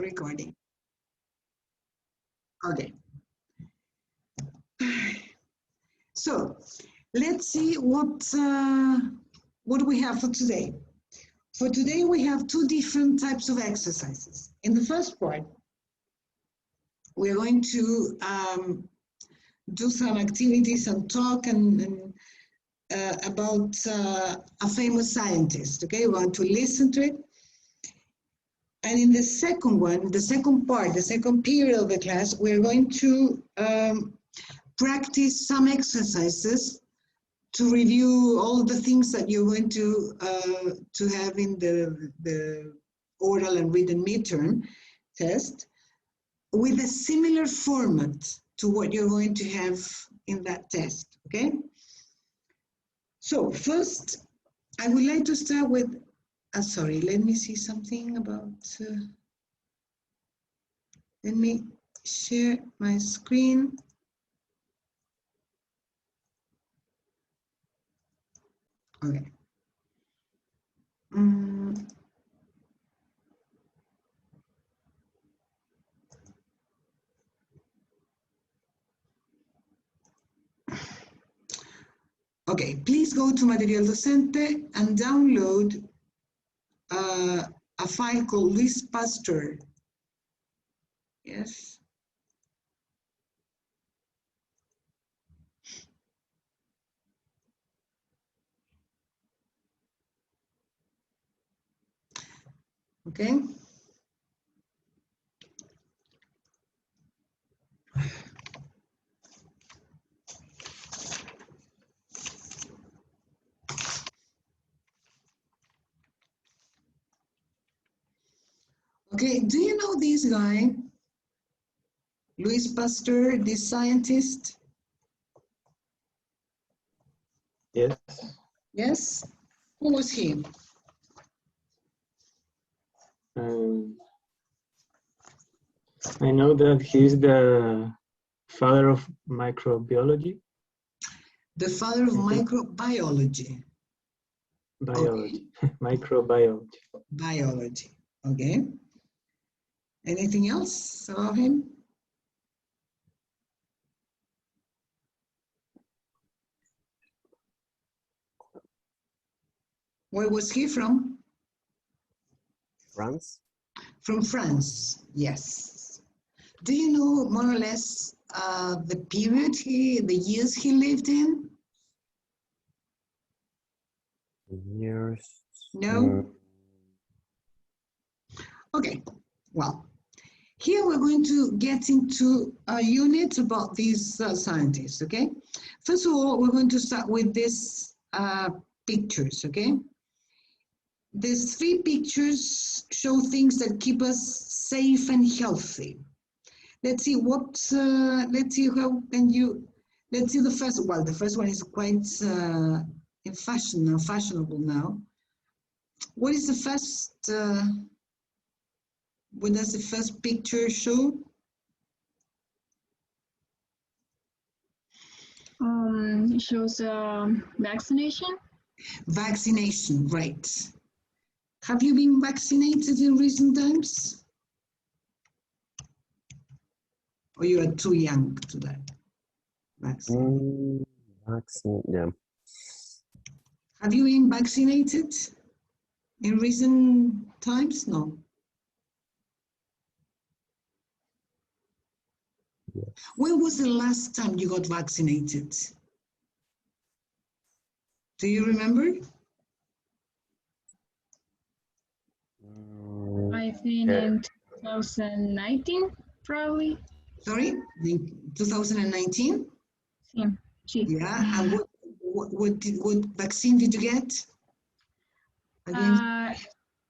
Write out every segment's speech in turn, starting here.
recording. Okay. So let's see what we have for today. For today, we have two different types of exercises. In the first part, we're going to do some activities and talk about a famous scientist, okay? We want to listen to it. And in the second one, the second part, the second period of the class, we're going to practice some exercises to review all the things that you're going to have in the oral and written midterm test with a similar format to what you're going to have in that test, okay? So first, I would like to start with, sorry, let me see something about, let me share my screen. Okay. Okay, please go to Material Docente and download a file called Luis Pasteur. Yes. Okay. Okay, do you know this guy? Luis Pasteur, this scientist? Yes. Yes? Who was he? I know that he's the father of microbiology. The father of microbiology. Biology. Okay. Microbiology. Biology. Okay. Anything else about him? Where was he from? France. From France, yes. Do you know more or less the period the years he lived in? Years. No? Okay, well, here we're going to get into a unit about these scientists, okay? First of all, we're going to start with these pictures, okay? These three pictures show things that keep us safe and healthy. Let's see what, let's see how can you, let's see the first, well, the first one is quite in fashion now, fashionable now. What is the first, what does the first picture show? It shows vaccination. Vaccination, right. Have you been vaccinated in recent times? Or you are too young to that? Vaccine, yeah. Have you been vaccinated in recent times? No. Yes. When was the last time you got vaccinated? Do you remember? I think in 2019, probably. Sorry, in 2019? Sí. Yeah, and what vaccine did you get?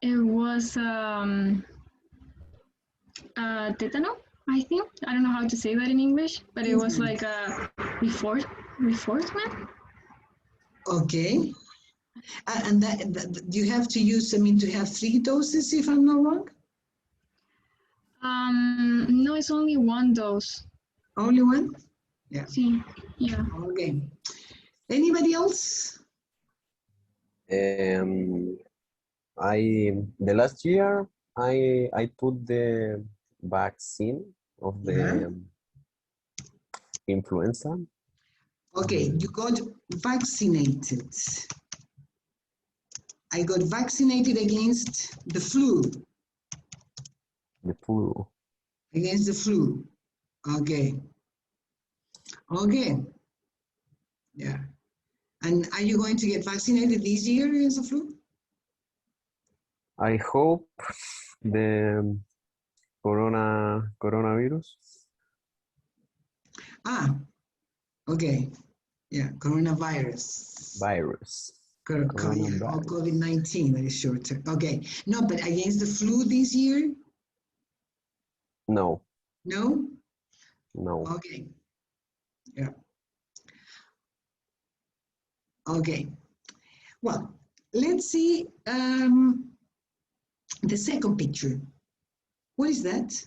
It was tetano, I think. I don't know how to say that in English, but it was like a reinforcement. Okay. And that you have to use, I mean, to have 3 doses, if I'm not wrong? No, it's only 1 dose. Only 1? Yeah. Sí, yeah. Okay. Anybody else? The last year I put the vaccine of the influenza. Okay, you got vaccinated. I got vaccinated against the flu. The flu. Against the flu. Okay. Okay. Yeah. And are you going to get vaccinated this year against the flu? I hope the coronavirus. Ah, okay. Yeah, coronavirus. Virus. Yeah, or Coronavirus. COVID-19, that is shorter. Okay. No, but against the flu this year? No. No? No. Okay. Yeah. Okay. Well, let's see the second picture. What is that?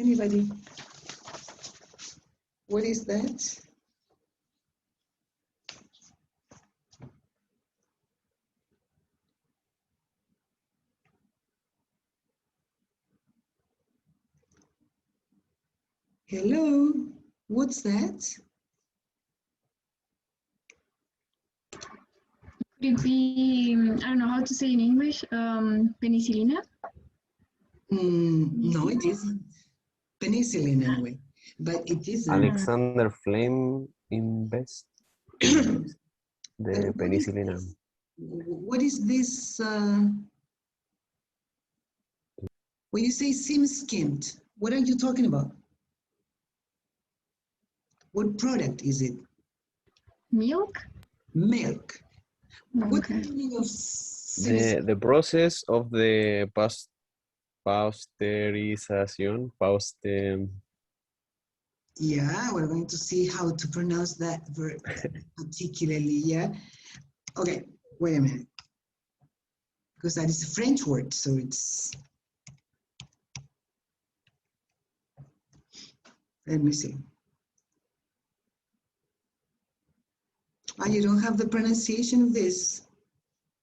Anybody? What is that? Hello, what's that? Could it be, I don't know how to say in English, penicillina? No, it isn't. Penicillin anyway, but it isn't. Alexander Flame invest the penicillin. What is this? When you say sim-skimmed, what are you talking about? What product is it? Milk? Milk. What's the Okay. meaning of The process of the pasteurization. Yeah, we're going to see how to pronounce that verb particularly, yeah? Okay, wait a minute. Because that is a French word, so it's... Let me see. Ah, you don't have the pronunciation of this.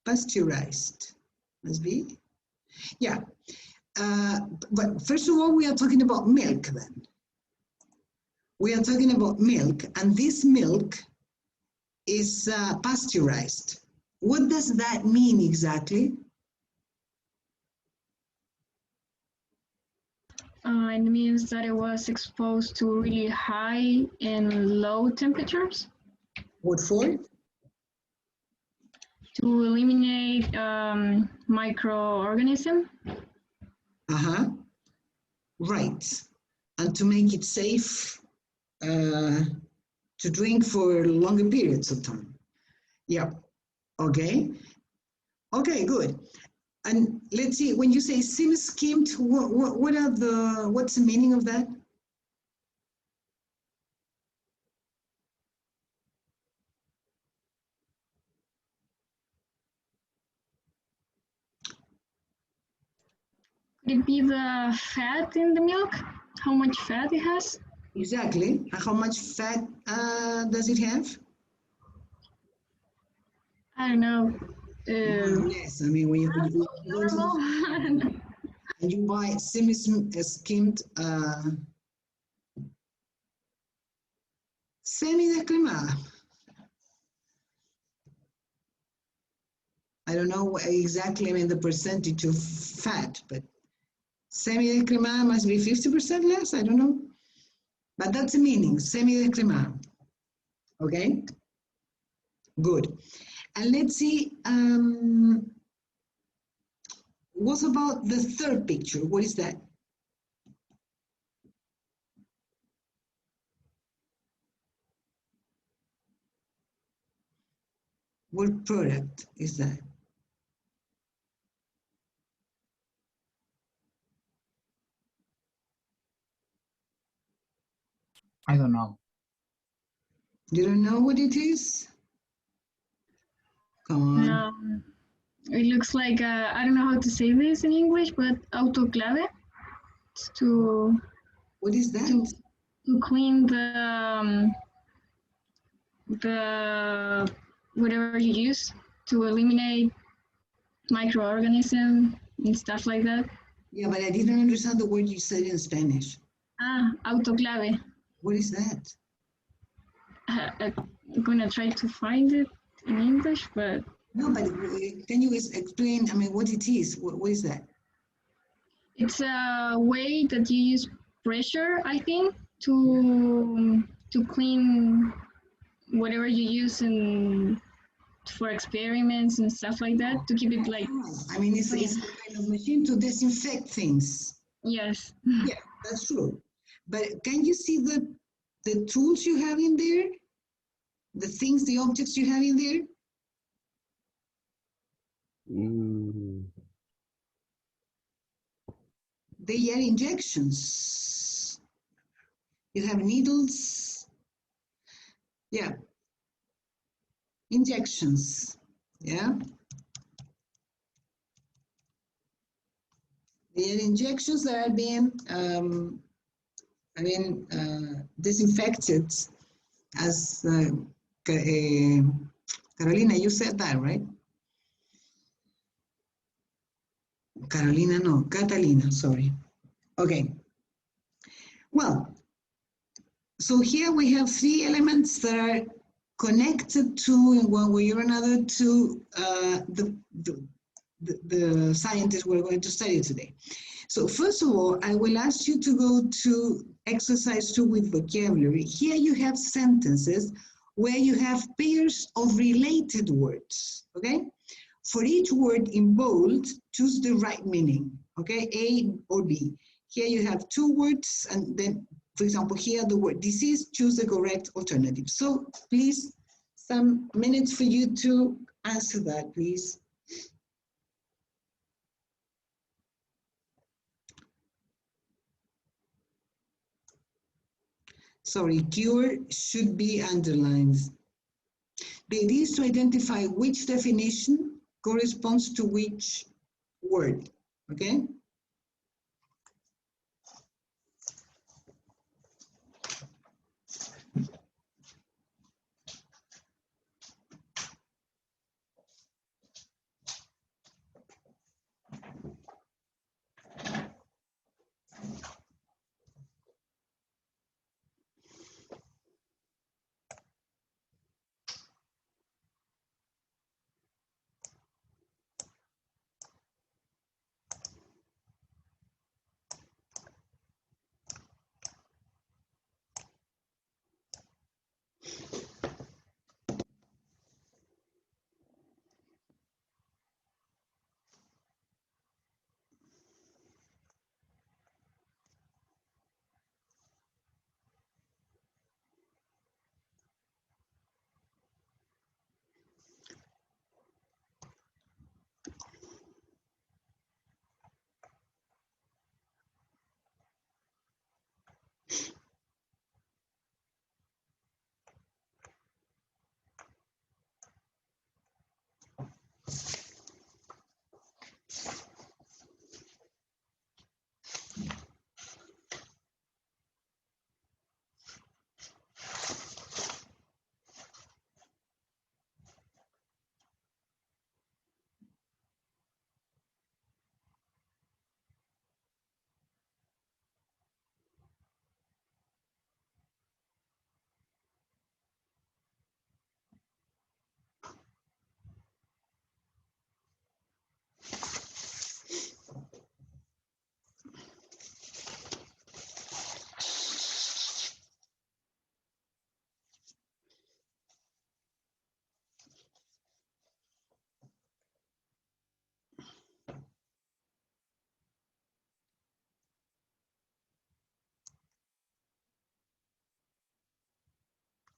Pasteurized, must be. Yeah, but first of all, we are talking about milk then. We are talking about milk, and this milk is pasteurized. What does that mean exactly? It means that it was exposed to really high and low temperatures What for? to eliminate microorganisms. Uh-huh, right. And to make it safe to drink for longer periods of time. Yeah, okay. Okay, good. And let's see, when you say sim-skimmed, what's the meaning of that? Could it be the fat in the milk? How much fat it has? Exactly. How much fat does it have? I don't know. More or less. I mean, when you go to Normal. and you buy semi-skimmed, semi-descremada. I don't know exactly, I mean, the percentage of fat, but semi-descremada must be 50% less, I don't know. But that's the meaning, semi-descremada. Okay? Good. And let's see, what about the third picture? What is that? What product is that? I don't know. You don't know what it is? Come on. It looks like, I don't know how to say this in English, but autoclave. It's What is that? to clean the whatever you use to eliminate microorganisms and stuff like that. Yeah, but I didn't understand the word you said in Spanish. Autoclave. What is that? I'm gonna try to find it in English, but No, but can you explain, I mean, what it is? What is that? it's a way that you use pressure, I think, to clean whatever you use in for experiments and stuff like that, to keep it like, I mean, it's a kind of machine to disinfect things. yes. Yeah, that's true. But can you see the tools you have in there? The things, the objects you have in there? Mm, They are injections. You have needles. Yeah. Injections. Yeah. They are injections that are being, disinfected as Carolina, you said that, right? Carolina, no, Catalina, sorry. Okay. Well, so here we have three elements that are connected to, in one way or another, to the scientists we're going to study today. So first of all, I will ask you to go to exercise 2 with vocabulary. Here you have sentences where you have pairs of related words, okay? For each word in bold, choose the right meaning, okay? A or B. Here you have 2 words, and then, for example, here the word disease, choose the correct alternative. So please, some minutes for you to answer that, please. Sorry, cure should be underlined. The idea is to identify which definition corresponds to which word, okay?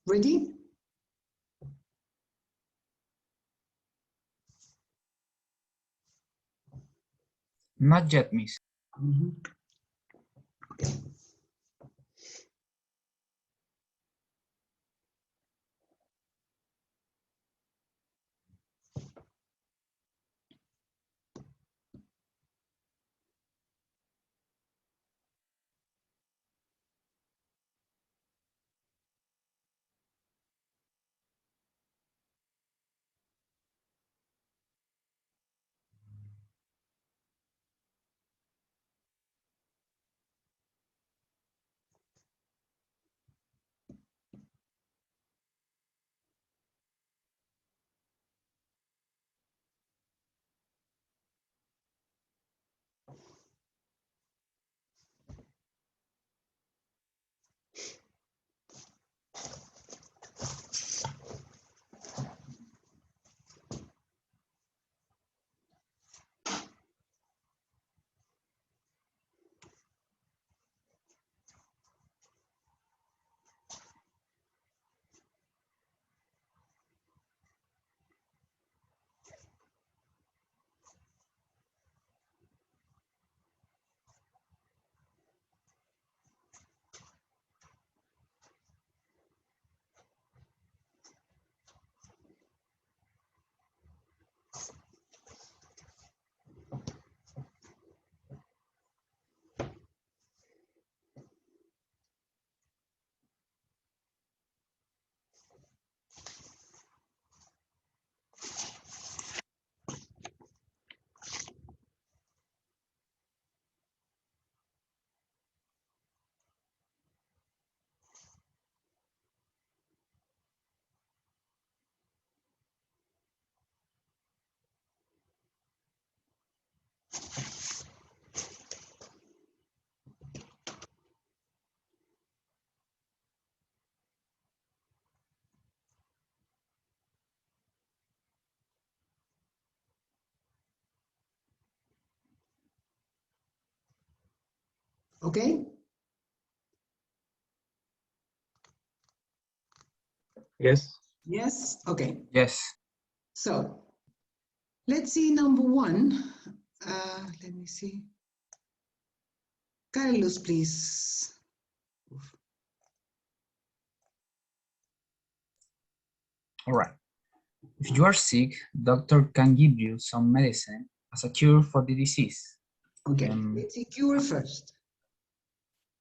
Ready? Not yet, miss. Okay? Yes. Yes? Okay. Yes. So, let's see number one. Let me see. Carlos, please. All right. If you are sick, doctor can give you some medicine as a cure for the disease. Okay, let's see cure first.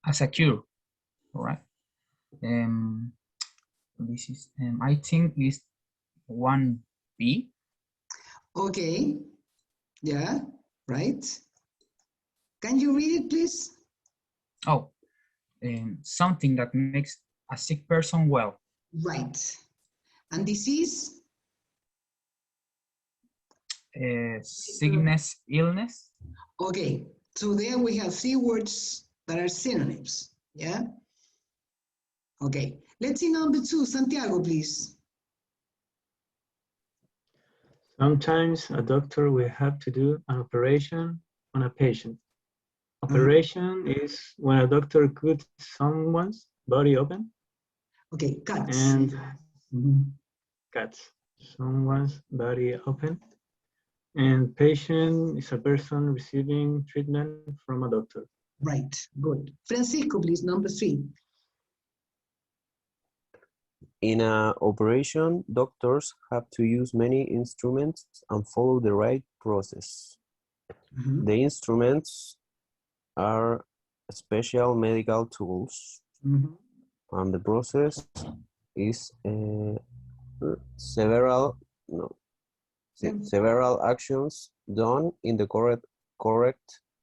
As a cure, all right. This is, I think this 1B. Okay, yeah, right. Can you read it, please? Oh, something that makes a sick person well. Right. And disease? Sickness, illness. Okay, so there we have 3 words that are synonyms, yeah? Okay, let's see number 2, Santiago, please. Sometimes a doctor will have to do an operation on a patient. Operation is when a doctor cuts someone's body open. Okay, cuts. And cuts someone's body open. And patient is a person receiving treatment from a doctor. Right, good. Francisco, please, number 3. In an operation, doctors have to use many instruments and follow the right process. The instruments are special medical tools, and the process is several actions done in the correct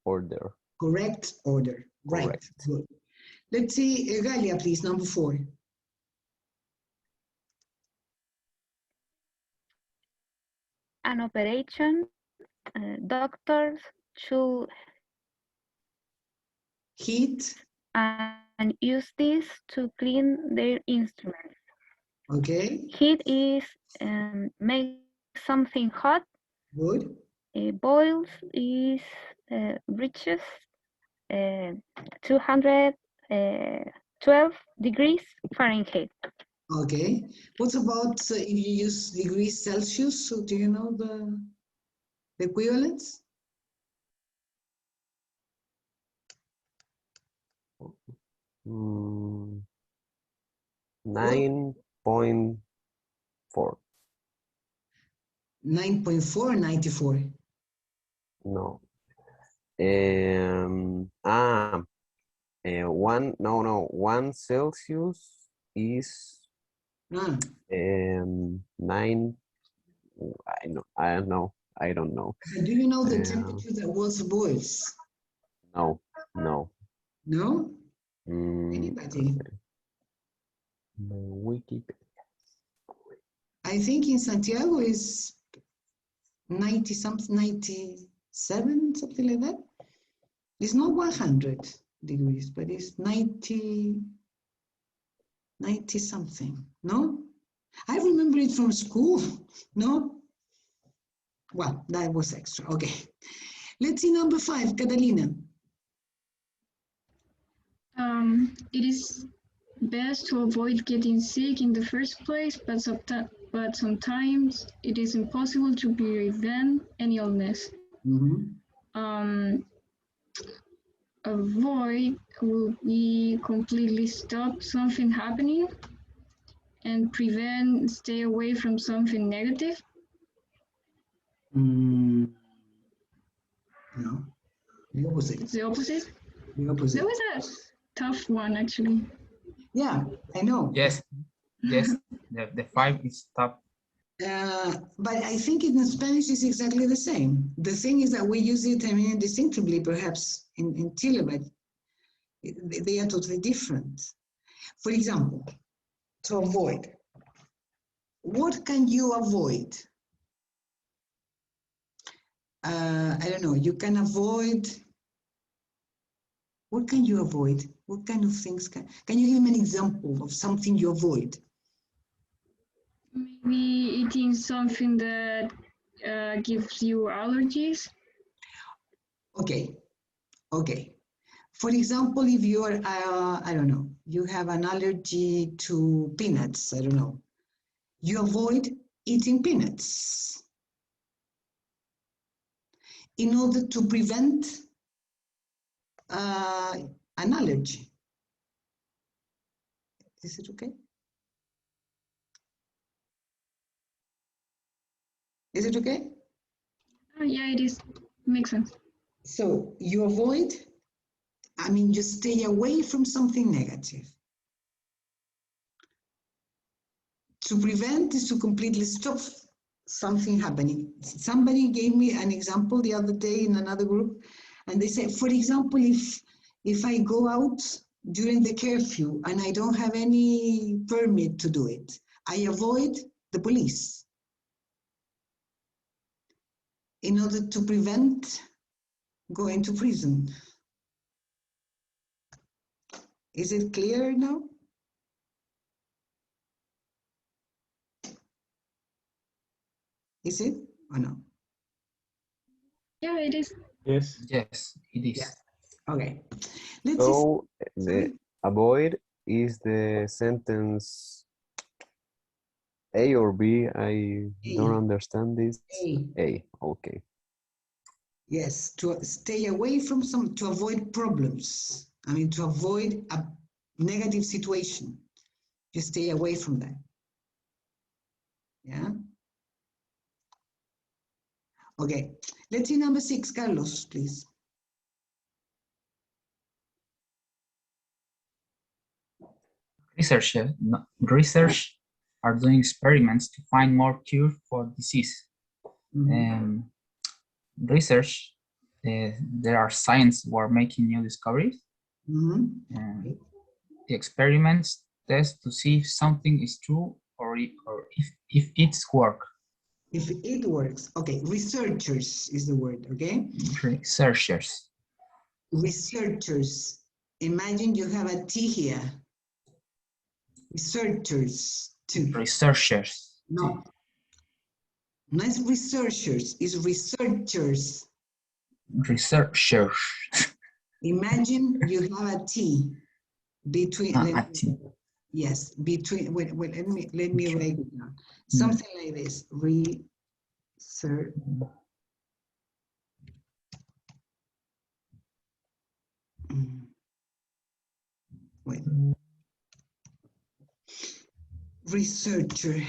order. Correct order, right, Correct. good. Let's see, Galia, please, number 4. An operation, doctors should Heat. And use this to clean their instruments. Okay. Heat is make something hot. Good. Boils is reaches 212 degrees Fahrenheit. Okay. What about if you use degrees Celsius? So do you know the equivalents? Mm, 9.4. 9.4, 94. No. One Celsius is 9. I don't know. Do you know the temperature that was boils? No. No? Anybody? I think in Santiago is 90 something, 97, something like that. It's not 100 degrees, but it's 90 something, no? I remember it from school, no? Well, that was extra, okay. Let's see number 5, Catalina. It is best to avoid getting sick in the first place, but sometimes it is impossible to prevent any illness. Avoid will be completely stop something happening, and prevent, stay away from something negative. No, the opposite. It's the opposite. The opposite. That was a tough one, actually. Yeah, I know. Yes, the 5 is tough. But I think in Spanish it's exactly the same. The thing is that we use it, I mean, distinctively perhaps in Chile, but they are totally different. For example, to avoid. What can you avoid? I don't know, you can avoid, what can you avoid? What kind of things can you give me an example of something you avoid? Maybe eating something that gives you allergies. Okay, okay. For example, if you're, I don't know, you have an allergy to peanuts, I don't know, you avoid eating peanuts in order to prevent an allergy. Is it okay? Is it okay? Oh, yeah, it is. Makes sense. So you avoid, I mean, you stay away from something negative. To prevent is to completely stop something happening. Somebody gave me an example the other day in another group, and they said, for example, if I go out during the curfew and I don't have any permit to do it, I avoid the police in order to prevent going to prison. Is it clear now? Is it or no? Yeah, it is. Yes. Yes, it is. Yes. Okay. Let's see. So the avoid is the sentence A or B? I don't understand this. A. A, okay. Yes, to stay away from to avoid problems. I mean, to avoid a negative situation. You stay away from that. Yeah. Okay. Let's see number 6, Carlos, please. Research are doing experiments to find more cure for disease. Research, there are science who are making new discoveries. The experiments test to see if something is true or if it's work. If it works. Okay, researchers is the word, okay? Researchers. Researchers. Imagine you have a T here. Researchers. Two. Researchers. No. Not researchers, it's researchers. Researchers. Imagine you have a T between. Yes, between. Wait, let me write it down. Something like this. Research. Wait. Researcher.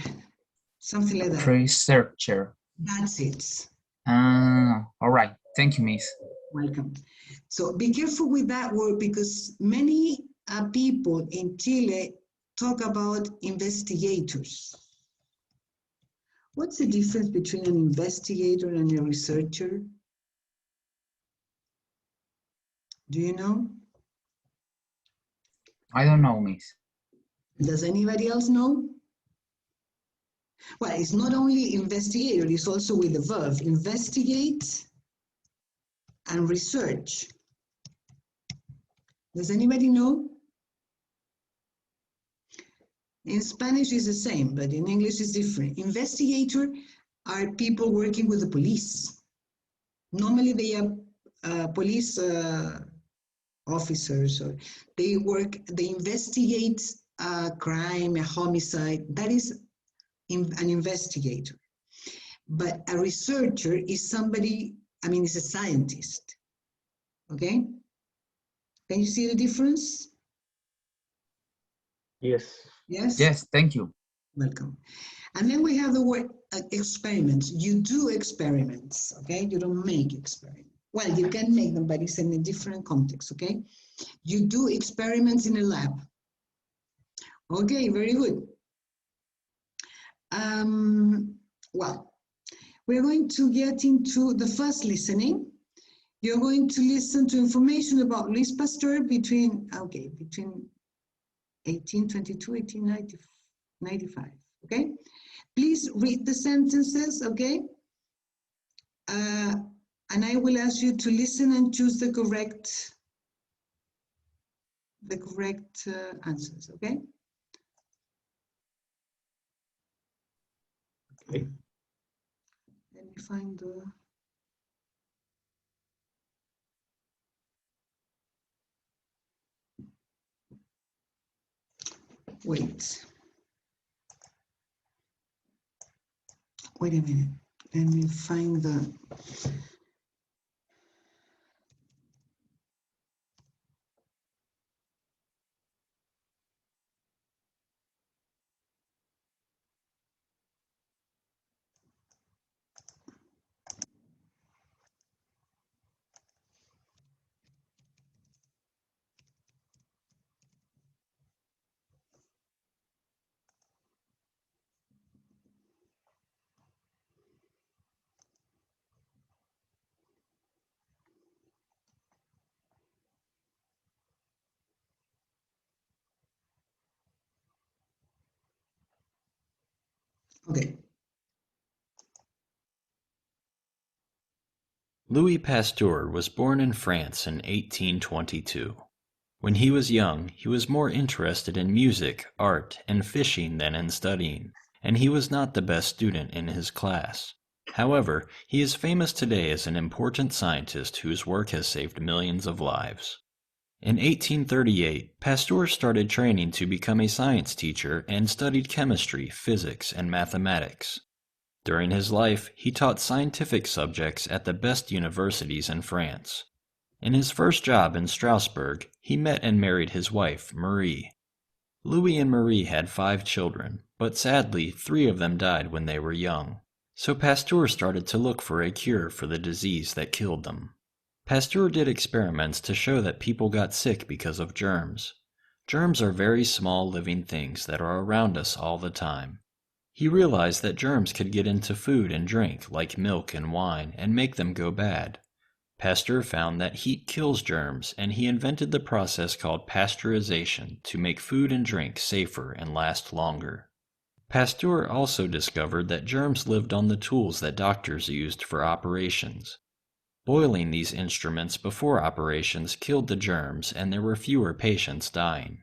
Something like that. Researcher. That's it. All right. Thank you, Miss. Welcome. So be careful with that word because many people in Chile talk about investigators. What's the difference between an investigator and a researcher? Do you know? I don't know, Miss. Does anybody else know? Well, it's not only investigator, it's also with the verb investigate and research. Does anybody know? In Spanish it's the same, but in English it's different. Investigator are people working with the police. Normally they are police officers, or they investigate a crime, a homicide. That is an investigator. But a researcher is somebody, I mean, is a scientist. Okay? Can you see the difference? Yes. Yes? Yes, thank you. Welcome. And then we have the word experiments. You do experiments, okay? You don't make experiments. Well, you can make them, but it's in a different context, okay? You do experiments in a lab. Okay, very good. Well, we're going to get into the first listening. You're going to listen to information about Louis Pasteur between 1822, 1895, okay? Please read the sentences, okay? And I will ask you to listen and choose the correct answers, okay? Okay. Let me find the... Wait. Wait a minute. Let me find the... Okay. Louis Pasteur was born in France in 1822. When he was young, he was more interested in music, art, and fishing than in studying, and he was not the best student in his class. However, he is famous today as an important scientist whose work has saved millions of lives. In 1838, Pasteur started training to become a science teacher and studied chemistry, physics, and mathematics. During his life, he taught scientific subjects at the best universities in France. In his first job in Strasbourg, he met and married his wife, Marie. Louis and Marie had 5 children, but sadly, 3 of them died when they were young. So Pasteur started to look for a cure for the disease that killed them. Pasteur did experiments to show that people got sick because of germs. Germs are very small living things that are around us all the time. He realized that germs could get into food and drink, like milk and wine, and make them go bad. Pasteur found that heat kills germs, and he invented the process called pasteurization to make food and drink safer and last longer. Pasteur also discovered that germs lived on the tools that doctors used for operations. Boiling these instruments before operations killed the germs, and there were fewer patients dying.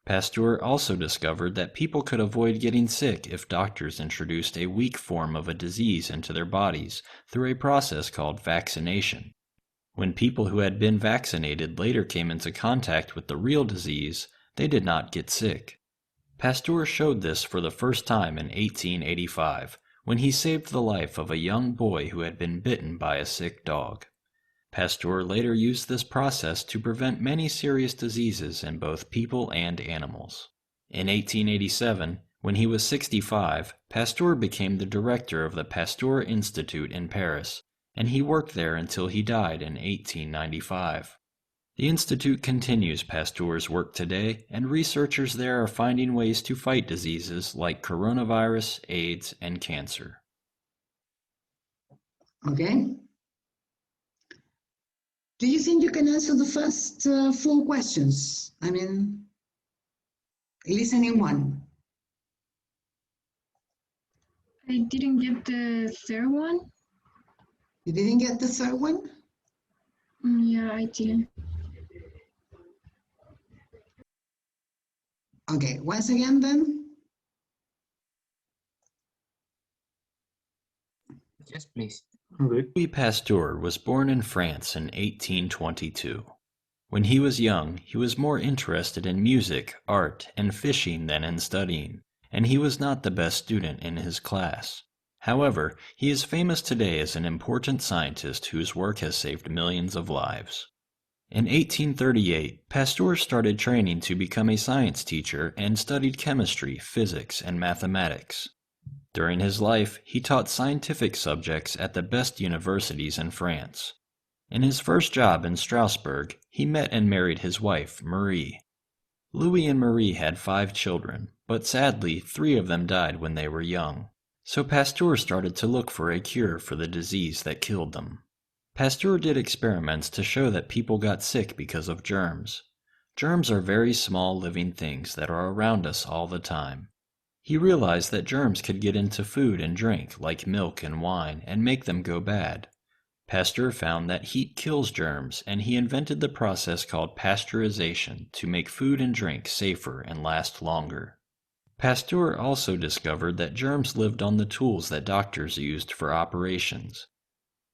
Pasteur also discovered that people could avoid getting sick if doctors introduced a weak form of a disease into their bodies through a process called vaccination. When people who had been vaccinated later came into contact with the real disease, they did not get sick. Pasteur showed this for the first time in 1885, when he saved the life of a young boy who had been bitten by a sick dog. Pasteur later used this process to prevent many serious diseases in both people and animals. In 1887, when he was 65, Pasteur became the director of the Pasteur Institute in Paris, and he worked there until he died in 1895. The Institute continues Pasteur's work today, and researchers there are finding ways to fight diseases like coronavirus, AIDS, and cancer. Okay. Do you think you can answer the first 4 questions? I mean, listening 1. I didn't get the third one. You didn't get the third one? Yeah, I didn't. Okay, once again then. Yes, please. Okay. Louis Pasteur was born in France in 1822. When he was young, he was more interested in music, art, and fishing than in studying, and he was not the best student in his class. However, he is famous today as an important scientist whose work has saved millions of lives. In 1838, Pasteur started training to become a science teacher and studied chemistry, physics, and mathematics. During his life, he taught scientific subjects at the best universities in France. In his first job in Strasbourg, he met and married his wife, Marie. Louis and Marie had 5 children, but sadly, 3 of them died when they were young. So Pasteur started to look for a cure for the disease that killed them. Pasteur did experiments to show that people got sick because of germs. Germs are very small living things that are around us all the time. He realized that germs could get into food and drink, like milk and wine, and make them go bad. Pasteur found that heat kills germs, and he invented the process called pasteurization to make food and drink safer and last longer. Pasteur also discovered that germs lived on the tools that doctors used for operations.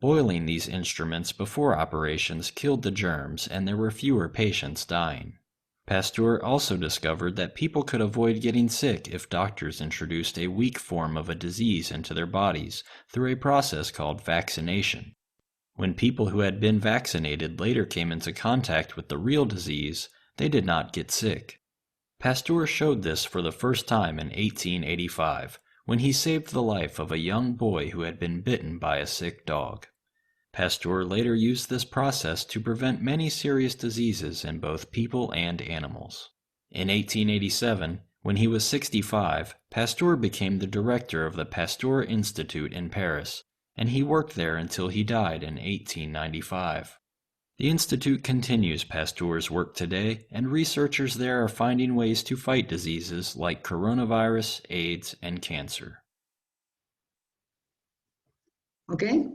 Boiling these instruments before operations killed the germs, and there were fewer patients dying. Pasteur also discovered that people could avoid getting sick if doctors introduced a weak form of a disease into their bodies through a process called vaccination. When people who had been vaccinated later came into contact with the real disease, they did not get sick. Pasteur showed this for the first time in 1885, when he saved the life of a young boy who had been bitten by a sick dog. Pasteur later used this process to prevent many serious diseases in both people and animals. In 1887, when he was 65, Pasteur became the director of the Pasteur Institute in Paris, and he worked there until he died in 1895. The Institute continues Pasteur's work today, and researchers there are finding ways to fight diseases like coronavirus, AIDS, and cancer. Okay?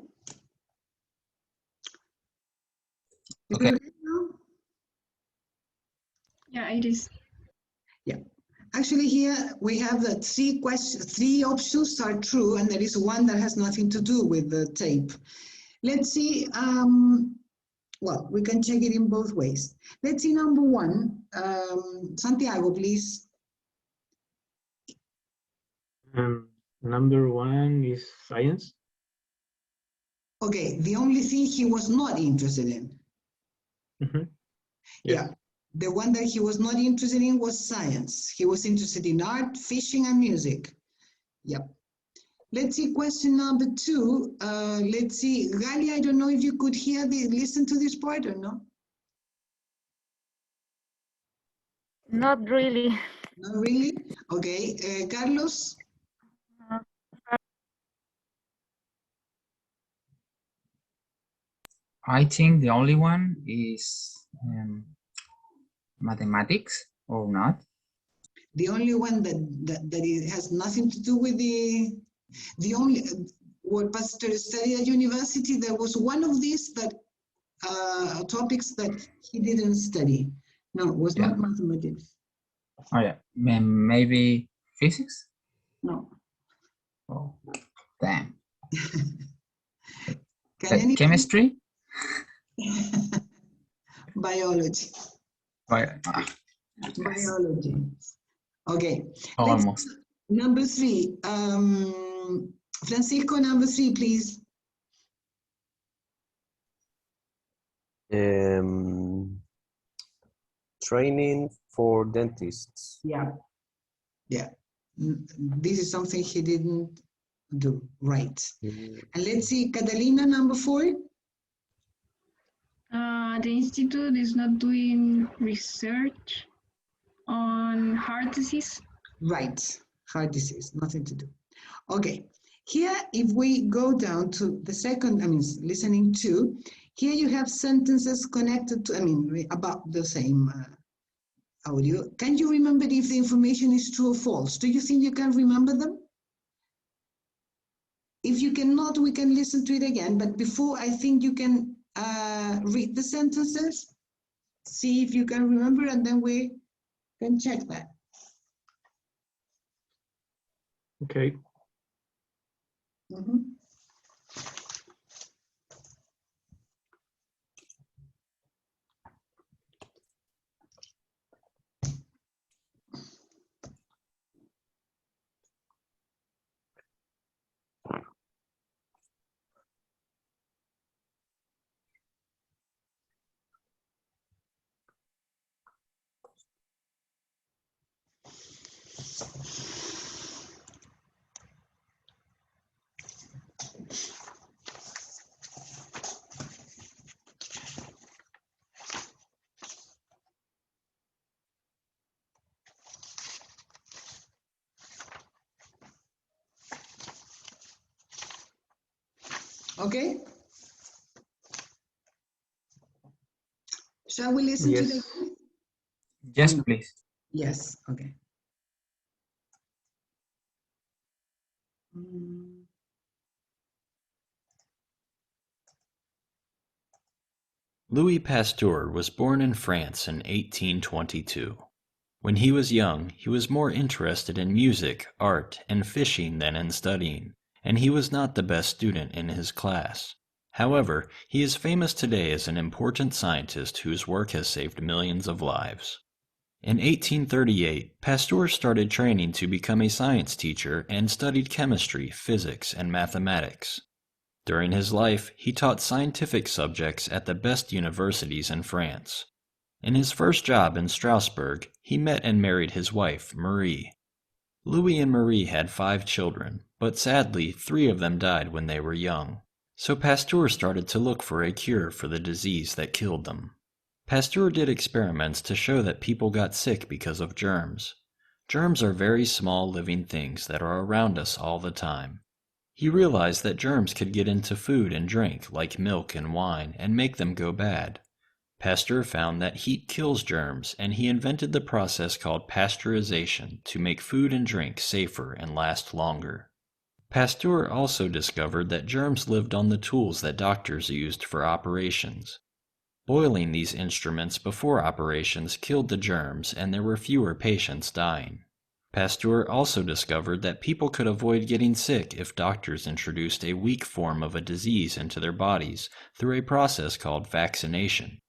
Okay. Yeah, it is. Yeah. Actually, here we have the three options are true, and there is one that has nothing to do with the tape. Let's see. Well, we can check it in both ways. Let's see number one. Santiago, please. Number one is science. Okay, the only thing he was not interested in. Mm-hmm. Yeah, the one that he was not interested in was science. He was interested in art, fishing, and music. Yep. Let's see question number two. Let's see, Gali, I don't know if you could listen to this part or no? Not really. Not really? Okay, Carlos? I think the only one is mathematics, or not. The only one that it has nothing to do with the only, what Pastor studied at university, there was one of these that topics that he didn't study. No, it was not mathematics. Oh yeah, maybe physics? No. Oh, damn. Chemistry? Chemistry? Biology. Biology. Okay. Almost. Number three. Francisco, number three, please. Training for dentists. Yeah. Yeah. This is something he didn't do. Right. And let's see, Catalina, number four. The institute is not doing research on heart disease. Right, heart disease, nothing to do. Okay, here if we go down to the second, listening to, here you have sentences connected to, about the same audio. Can you remember if the information is true or false? Do you think you can remember them? If you cannot, we can listen to it again, but before I think you can read the sentences, see if you can remember, and then we can check that. Okay. Mm-hmm. Okay. Shall we listen to the? Yes, please. Yes. Okay. Louis Pasteur was born in France in 1822. When he was young, he was more interested in music, art, and fishing than in studying, and he was not the best student in his class. However, he is famous today as an important scientist whose work has saved millions of lives. In 1838, Pasteur started training to become a science teacher and studied chemistry, physics, and mathematics. During his life, he taught scientific subjects at the best universities in France. In his first job in Strasbourg, he met and married his wife, Marie. Louis and Marie had 5 children, but sadly, 3 of them died when they were young. So Pasteur started to look for a cure for the disease that killed them. Pasteur did experiments to show that people got sick because of germs. Germs are very small living things that are around us all the time. He realized that germs could get into food and drink, like milk and wine, and make them go bad. Pasteur found that heat kills germs, and he invented the process called pasteurization to make food and drink safer and last longer. Pasteur also discovered that germs lived on the tools that doctors used for operations. Boiling these instruments before operations killed the germs, and there were fewer patients dying. Pasteur also discovered that people could avoid getting sick if doctors introduced a weak form of a disease into their bodies through a process called vaccination.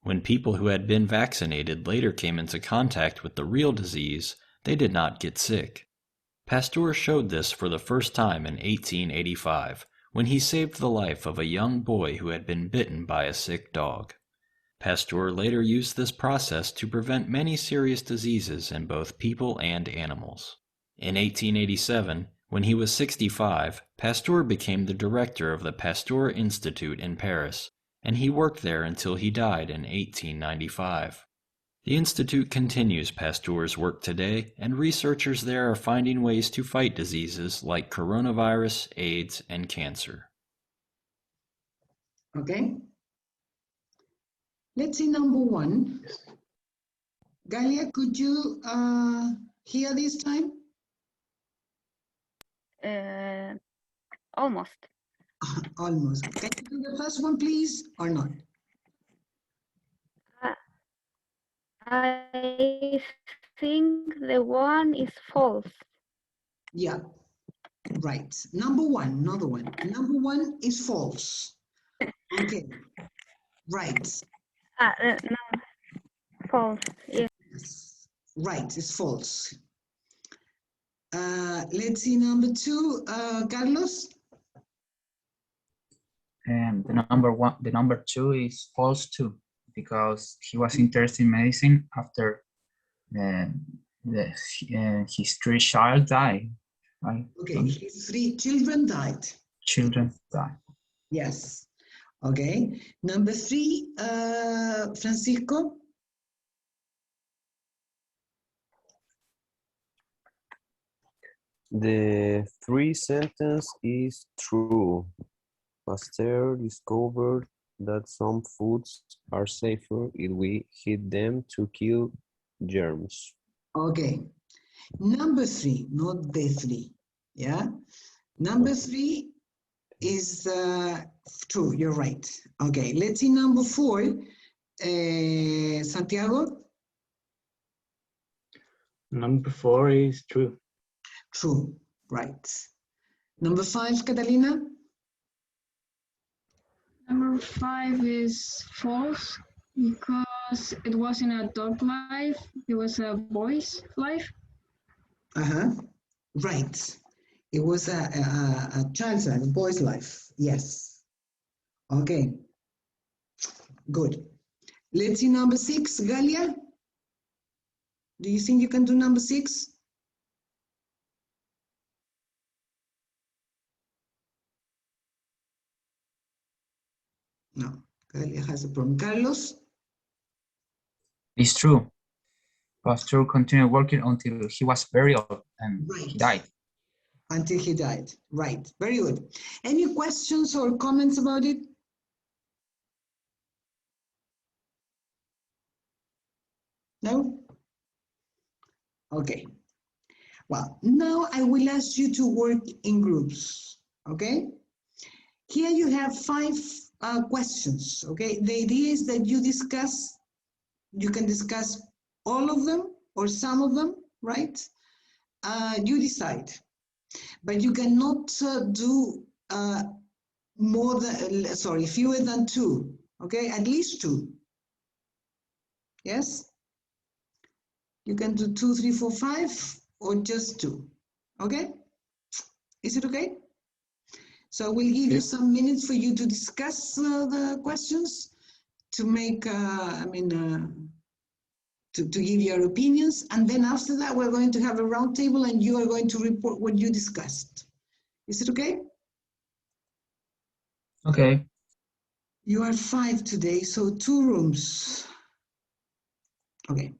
When people who had been vaccinated later came into contact with the real disease, they did not get sick. Pasteur showed this for the first time in 1885, when he saved the life of a young boy who had been bitten by a sick dog. Pasteur later used this process to prevent many serious diseases in both people and animals. In 1887, when he was 65, Pasteur became the director of the Pasteur Institute in Paris, and he worked there until he died in 1895. The Institute continues Pasteur's work today, and researchers there are finding ways to fight diseases like coronavirus, AIDS, and cancer. Okay. Let's see number 1. Galia, could you hear this time? Almost. Almost. Can you do the first one, please, or not? I think the one is false. Yeah, right. Number 1, not the one. Number 1 is false. Okay, right. No, false. Yes. Yes. Right, it's false. Let's see number 2, Carlos. And the number 2 is false too, because he was interested in medicine after his 3 child died, right? Okay, his 3 children died. Children died. Yes. Okay. Number 3, Francisco. The 3 sentence is true. Pasteur discovered that some foods are safer if we heat them to kill germs. Okay. Number 3, not the 3. Yeah. Number 3 is true. You're right. Okay. Let's see number 4, Santiago. Number 4 is true. True. Right. Number 5, Catalina. Number 5 is false because it wasn't a dog life, it was a boy's life. Right. It was a child's life, a boy's life. Yes. Okay. Good. Let's see number 6, Galia. Do you think you can do number 6? No, Galia has a problem. Carlos? It's true. Pasteur continued working until he was very old and he died. Until he died. Right. Very good. Any questions or comments about it? No? Okay. Well, now I will ask you to work in groups. Okay? Here you have 5 questions, okay? The idea is that you can discuss all of them or some of them, right? You decide, but you cannot do fewer than two, okay? At least two, yes? You can do 2, 3, 4, 5, or just two, okay? Is it okay? So we'll give you some minutes for you to discuss the questions, to make, to give your opinions. And then after that, we're going to have a round table and you are going to report what you discussed. Is it okay? Okay. You are 5 today, so 2 rooms. Okay.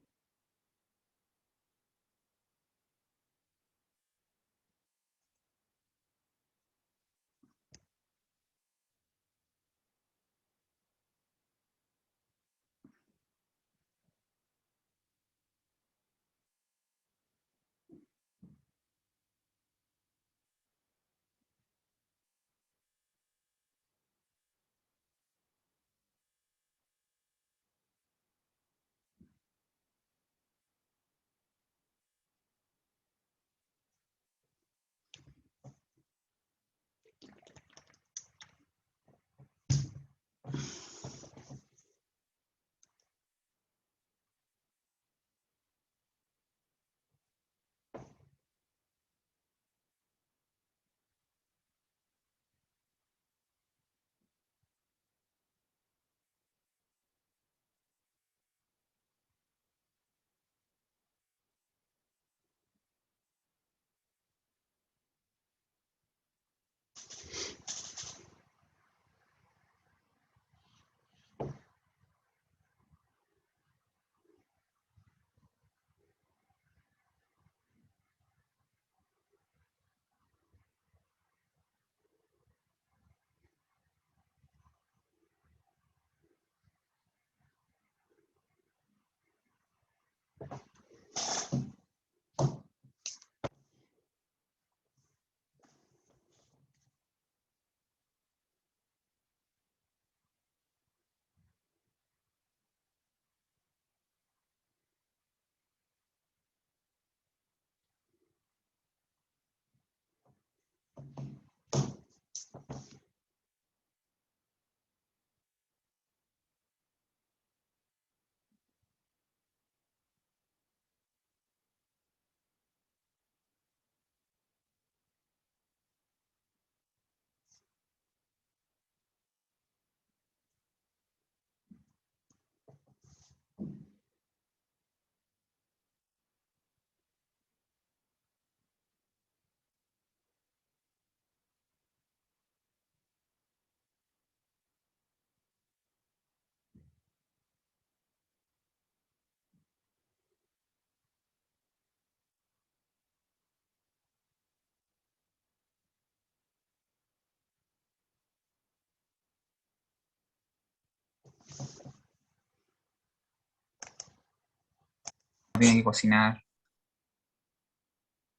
Tienen que cocinar.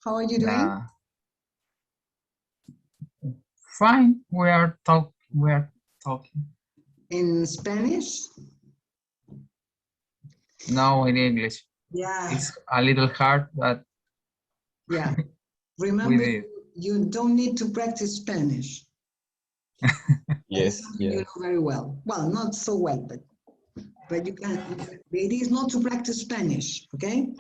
How are you doing? Fine. We are talking. In Spanish? No, in English. Yeah. It's a little hard, but yeah. we Remember, did. you don't need to practice Spanish. Yes, It's something you know very well. Well, not so well, but you can. The idea is not to practice Spanish, okay?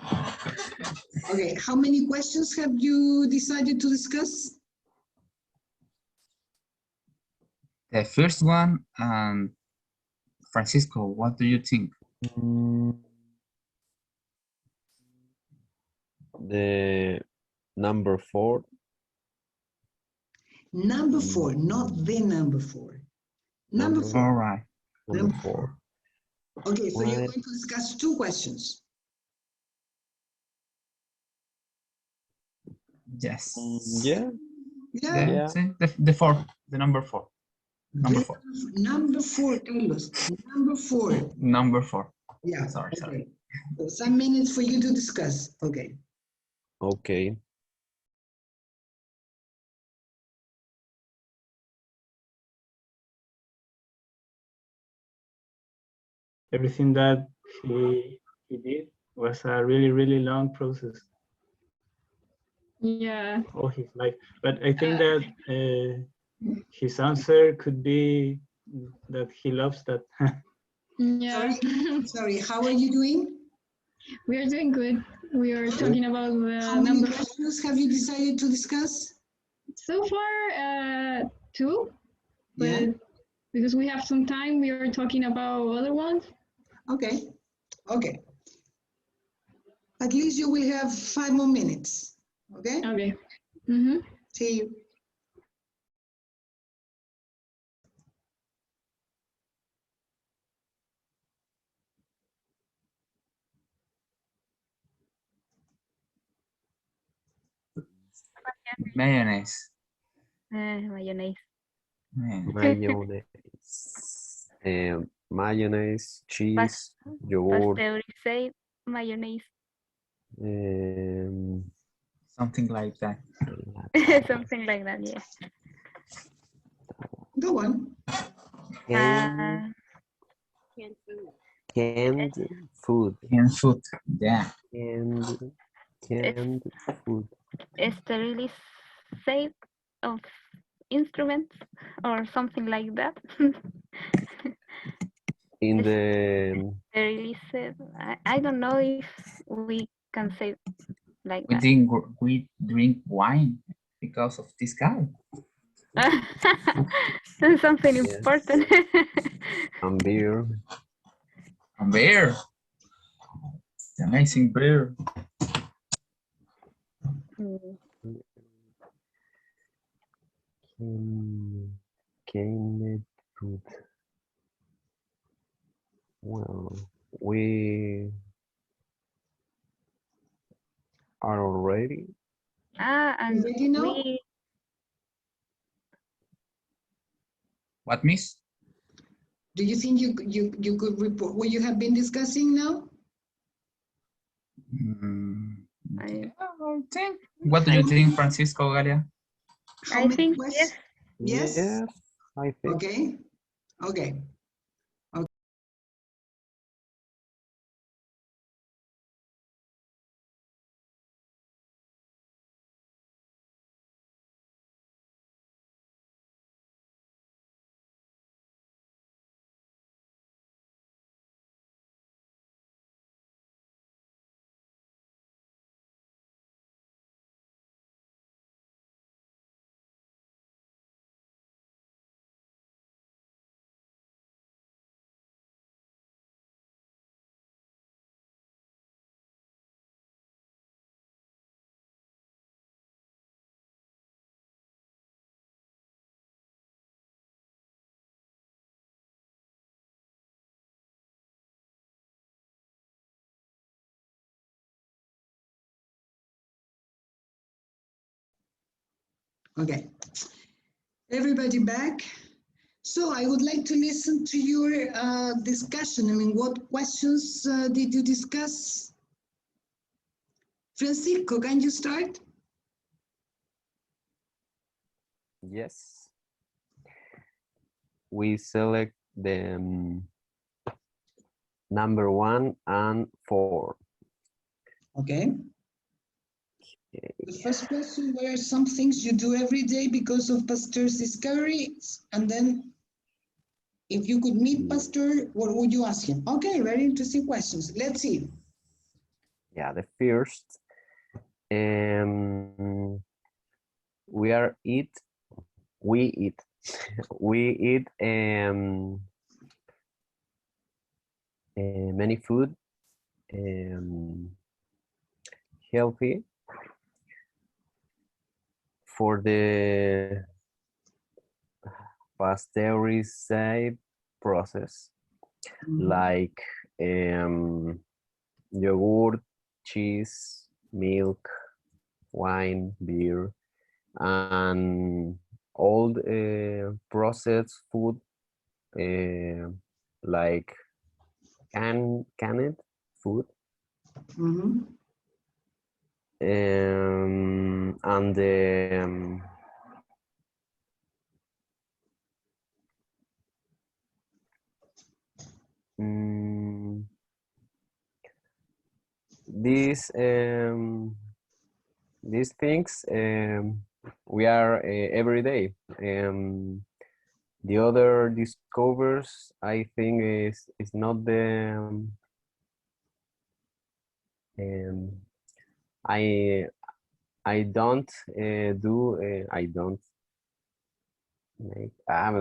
Okay, how many questions have you decided to discuss? The first one, Francisco, what do you think? The number 4. Number 4, not the number 4. Number 4. All right. Number 4. Okay, so you're Right. going to discuss 2 questions. Yes. Yeah. Yeah. See, the fourth, the number 4. Number 4. Number 4, Carlos. Number 4. Number 4. Yeah. Sorry. So some minutes for you to discuss. Okay. Okay. everything that he did was a really long process Yeah. all his life. But I think that his answer could be that he loves that. Yeah. Sorry, how are you doing? We are doing good. We are talking about the How many number. questions have you decided to discuss? So far, 2, but Yeah. because we have some time, we are talking about other ones. Okay. Okay. At least you will have 5 more minutes. Okay. Okay. Mm-hmm. See you. Mayonnaise. Mayonnaise. Mayonnaise. Mayonnaise, mayonnaise, cheese, yogurt, Pasteurized mayonnaise. Something like that. Something like that, yeah. Go on. canned, canned food, Canned food. Yeah. canned food. Sterilized of instruments or something like that. In the Sterilized. I don't know if we can say like that. We drink wine because of this guy. Something Yes. important. and beer, And beer. The amazing beer. Mm. canned food. Well, we are already. And Ready now? we What, miss? Do you think you could report what you have been discussing now? Yeah, I think. What do you think, Francisco Galia? How I many think questions? Yes. Yes, I think. Okay. Okay. Okay. Everybody back. So I would like to listen to your discussion. I mean, what questions did you discuss? Francisco, can you start? Yes. We select the number 1 and 4. Okay. The first question, what are some things you do every day because of Pasteur's discoveries? And then if you could meet Pasteur, what would you ask him? Okay, very interesting questions. Let's see. Yeah, the first. We eat we eat many food, healthy for the pasteurized process, like yogurt, cheese, milk, wine, beer, and all processed food, like canned food, and these things we are every day. The other discovers, I think, is not the I don't do I don't make me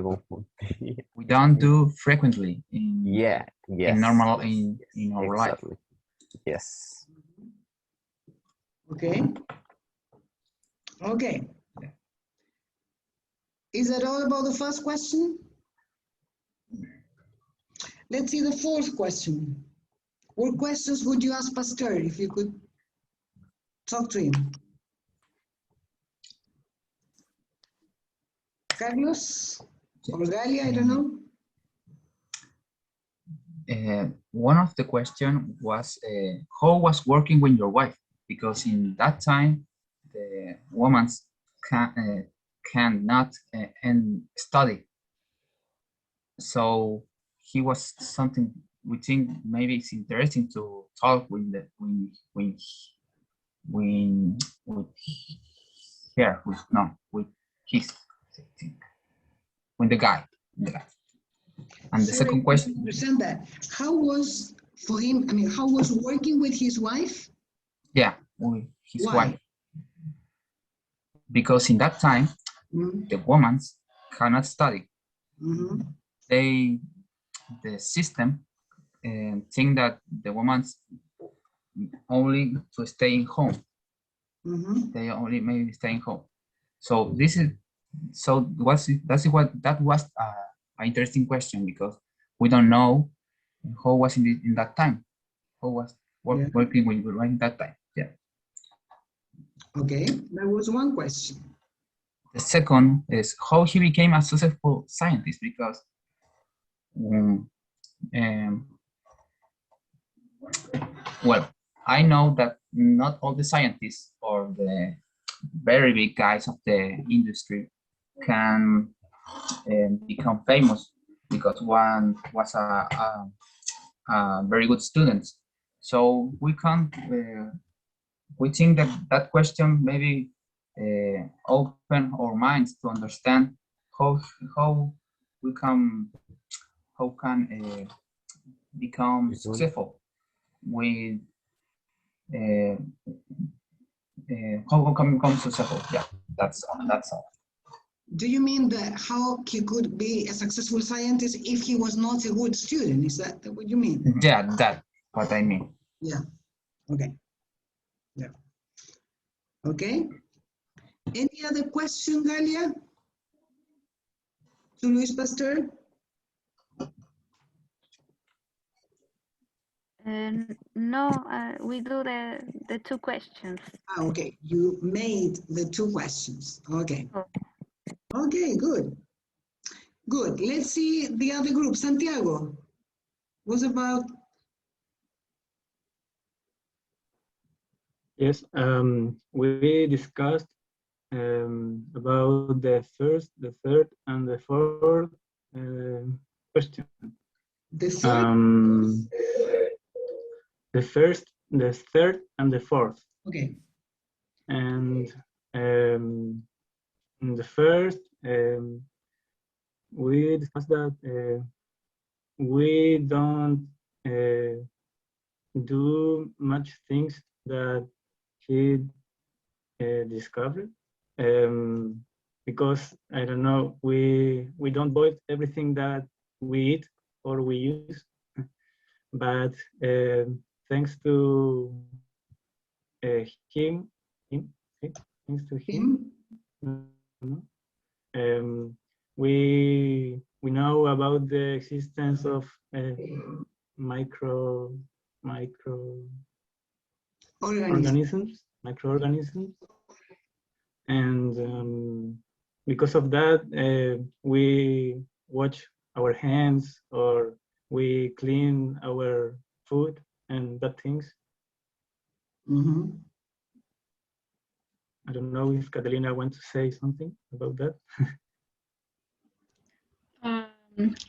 confundí. We don't do frequently in Yeah, yes, normal yes, in our life. exactly. Yes. Okay. Okay. Is that all about the first question? Let's see the fourth question. What questions would you ask Pasteur if you could talk to him? Carlos or Galia, I don't know. One of the question was how was working with your wife, because in that time the woman cannot study. So he was something we think maybe it's interesting to talk with the with here with no with his with the guy. And the Sorry, second question. understand that. How was for him? I mean, how was working with his wife? Yeah, with his Why? wife. Because in that time, the women cannot study. The system think that the women only to stay in home. They only maybe staying home. So this is that was an interesting question, because we don't know how was in that time, how was working when you were in that time. Yeah. Okay, that was one question. The second is how he became a successful scientist, because well, I know that not all the scientists or the very big guys of the industry can become famous because one was a very good student. So we can't. We think that that question maybe open our minds to understand how we can become successful with how can become successful. Yeah, that's all. Do you mean that how he could be a successful scientist if he was not a good student? Is that what you mean? Yeah, that's what I mean. Yeah. Okay. Yeah. Okay. Any other question, Galia? To Luis Pasteur? No, we do the two questions. Ah, okay. You made the two questions. Okay. Oh. Okay, good. Good. Let's see the other group. Santiago, what about? Yes, we discussed about the first, the third, and the fourth question. The third? The first, the third, and the fourth. Okay. And in the first, we discussed that we don't do much things that he discovered, because I don't know, we don't boil everything that we eat or we use, but thanks to him, thanks to him, we know about the existence of microorganisms, and because of that, we wash our hands or we clean our food and that things. I don't know if Catalina wants to say something about that.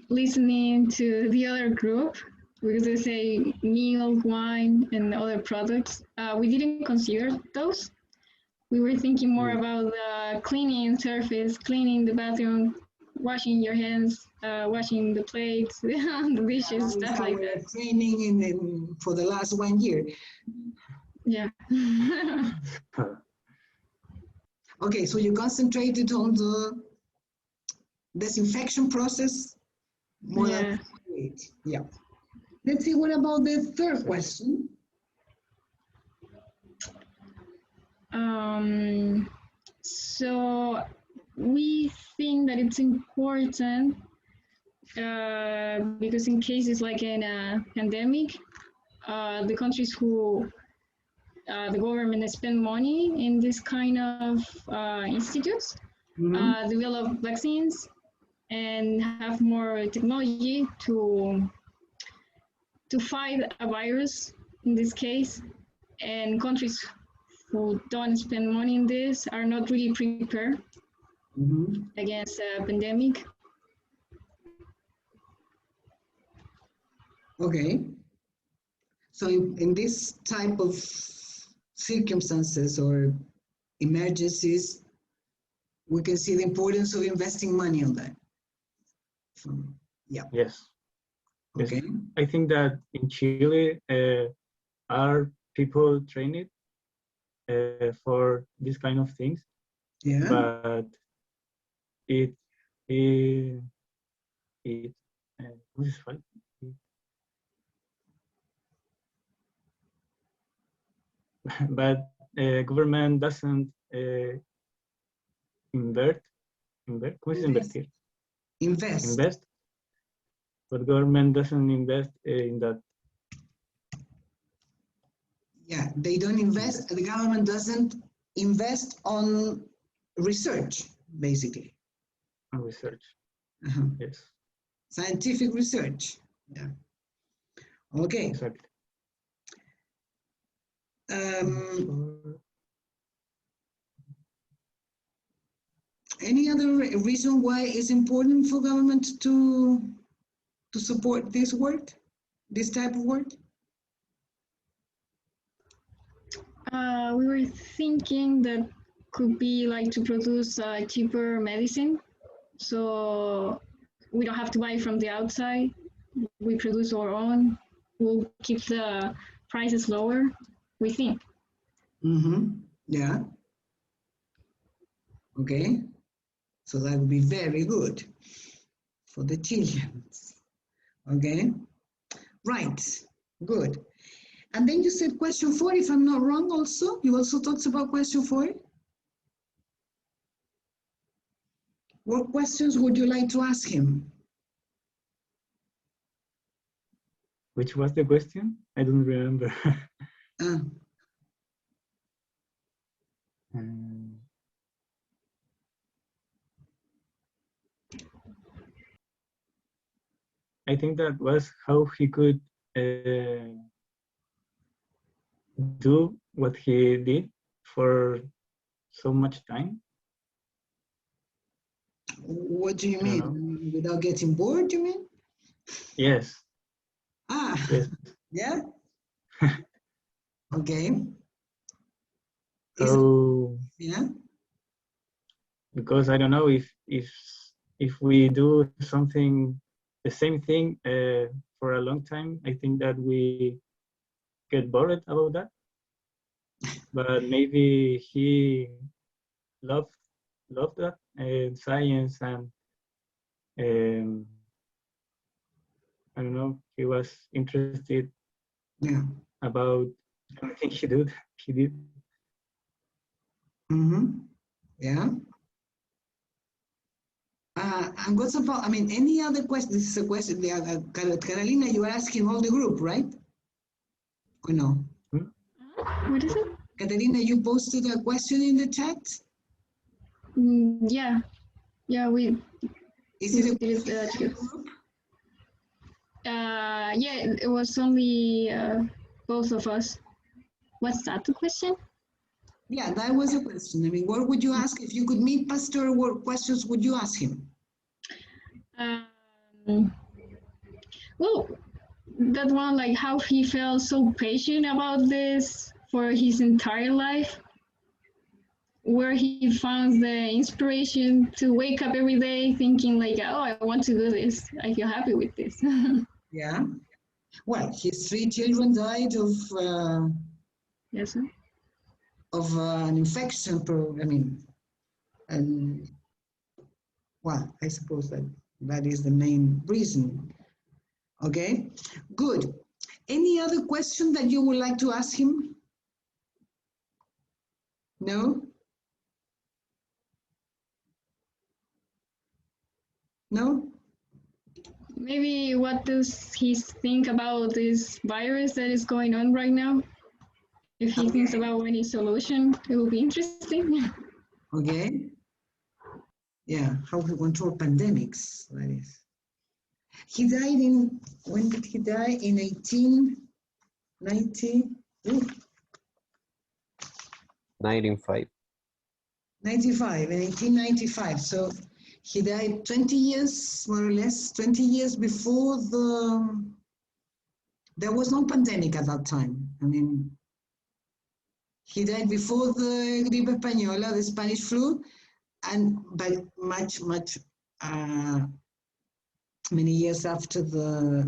Listening to the other group, because they say milk, wine, and other products. We didn't consider those. We were thinking more about cleaning surface, cleaning the bathroom, washing your hands, washing the plates, the dishes, stuff like that. Training for the last 1 year. Yeah. Okay, so you concentrated on the disinfection process more than it. Yeah. Let's see, what about the third question? So we think that it's important because in cases like in a pandemic, the countries who the government spend money in this kind of institutes develop vaccines and have more technology to fight a virus in this case. And countries who don't spend money in this are not really prepared against a pandemic. Okay. So in this type of circumstances or emergencies, we can see the importance of investing money on that. Yeah. Yes. Okay. Yes. I think that in Chile, are people trained for this kind of things? Yeah. But what is right? But government doesn't invest. ¿Cómo se invertir? Invest. But government doesn't invest in that. Yeah, they don't invest, the government doesn't invest on research, basically. On research. Yes. Scientific research. Yeah. Okay. Exactly. Any other reason why it's important for government to support this work, this type of work? We were thinking that could be like to produce cheaper medicine, so we don't have to buy from the outside. We produce our own. We'll keep the prices lower, we think. Yeah. Okay. So that would be very good for the children. Okay. Right. Good. And then you said question 4, if I'm not wrong also. You also talked about question 4. What questions would you like to ask him? Which was the question? I don't remember. I think that was how he could do what he did for so much time. What do you mean? Without getting bored, you mean? Yes. Yes. Yeah? Okay. So, yeah. Because I don't know if we do something, the same thing for a long time, I think that we get bored about that. But maybe he loved that science, and I don't know, he was interested about everything he did. Yeah. And what's about, I mean, any other question? This is a question, Carolina, you are asking all the group, right? Or no? What is it? Caterina, you posted a question in the chat? Yeah. Yeah, we... Is it a group? Yeah, it was only both of us. What's that, the question? Yeah, that was a question. I mean, what would you ask if you could meet Pastor? What questions would you ask him? Well, that one, like how he felt so patient about this for his entire life, where he found the inspiration to wake up every day thinking like, oh, I want to do this. I feel happy with this. Yeah. Well, his 3 children died of Yes, sir. an infection. And well, I suppose that is the main reason. Okay, good. Any other question that you would like to ask him? No? No? Maybe what does he think about this virus that is going on right now? If he thinks about any solution, it will be interesting. Okay. Yeah, how we control pandemics, that is. He died when did he die? In 1890? 95. 95, in 1895. So he died 20 years, more or less, 20 years before there was no pandemic at that time. I mean, he died before the gripe española, the Spanish flu, but much, many years after the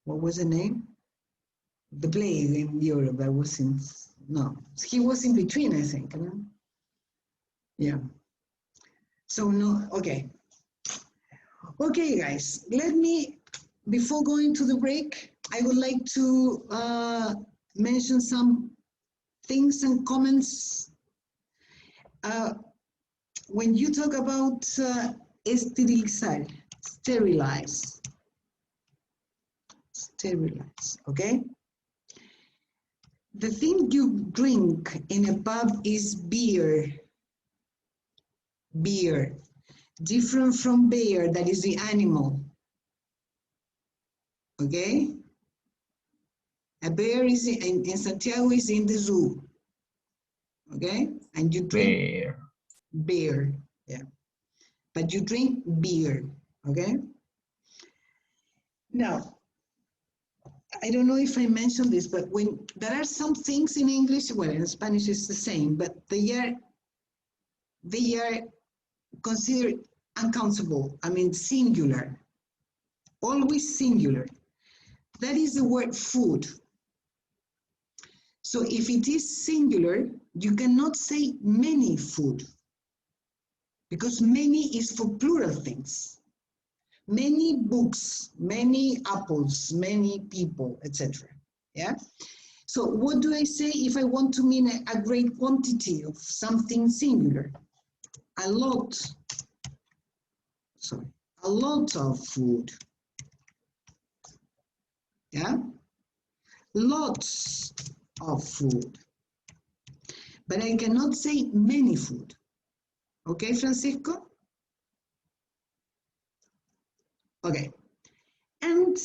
what was the name? The plague in Europe. That was he was in between, I think. You know? Yeah. So no, okay. Okay, guys, before going to the break, I would like to mention some things and comments. When you talk about esterilizar, sterilize, okay? The thing you drink in a pub is beer. Beer. Different from bear, that is the animal. Okay? A bear is in Santiago is in the zoo. Okay? And you drink beer. Yeah. But you drink beer. Okay? Now, I don't know if I mentioned this, but when there are some things in English, well, in Spanish it's the same, but they are considered uncountable. I mean, singular. Always singular. That is the word food. So if it is singular, you cannot say many food, because many is for plural things. Many books, many apples, many people, etc. Yeah. So what do I say if I want to mean a great quantity of something singular? A lot of food. Yeah. Lots of food. But I cannot say many food. Okay, Francisco? Okay. And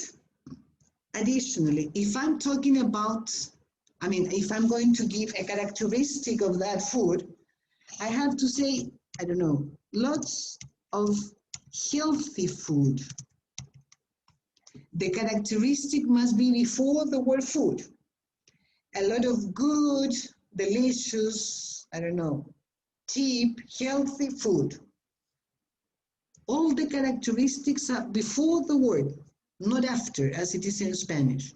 additionally, if I'm talking about, if I'm going to give a characteristic of that food, I have to say, I don't know, lots of healthy food. The characteristic must be before the word food. A lot of good, delicious, I don't know, cheap, healthy food. All the characteristics are before the word, not after, as it is in Spanish.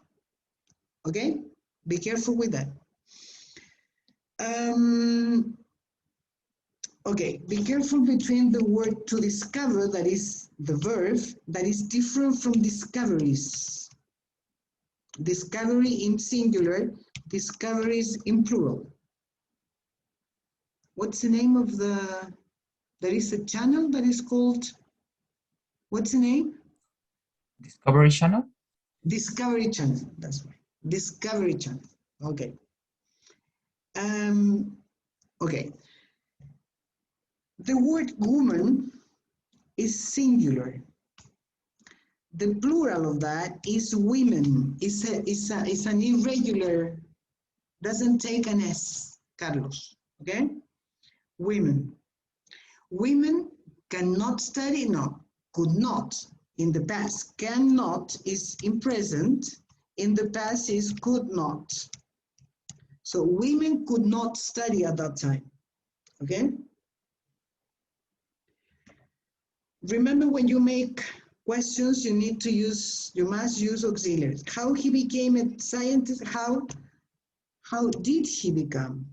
Okay? Be careful with that. Okay, be careful between the word to discover, that is the verb, that is different from discoveries. Discovery in singular, discoveries in plural. What's the name of there is a channel that is called, what's the name? Discovery Channel? Discovery Channel, that's right. Discovery Channel, okay. Okay. The word woman is singular. The plural of that is women. It's an irregular, doesn't take an S, Carlos, okay? Women. Women cannot study, no, could not in the past. Cannot is in present. In the past is could not. So women could not study at that time, okay? Remember, when you make questions, you must use auxiliaries. How he became a scientist, how did he become?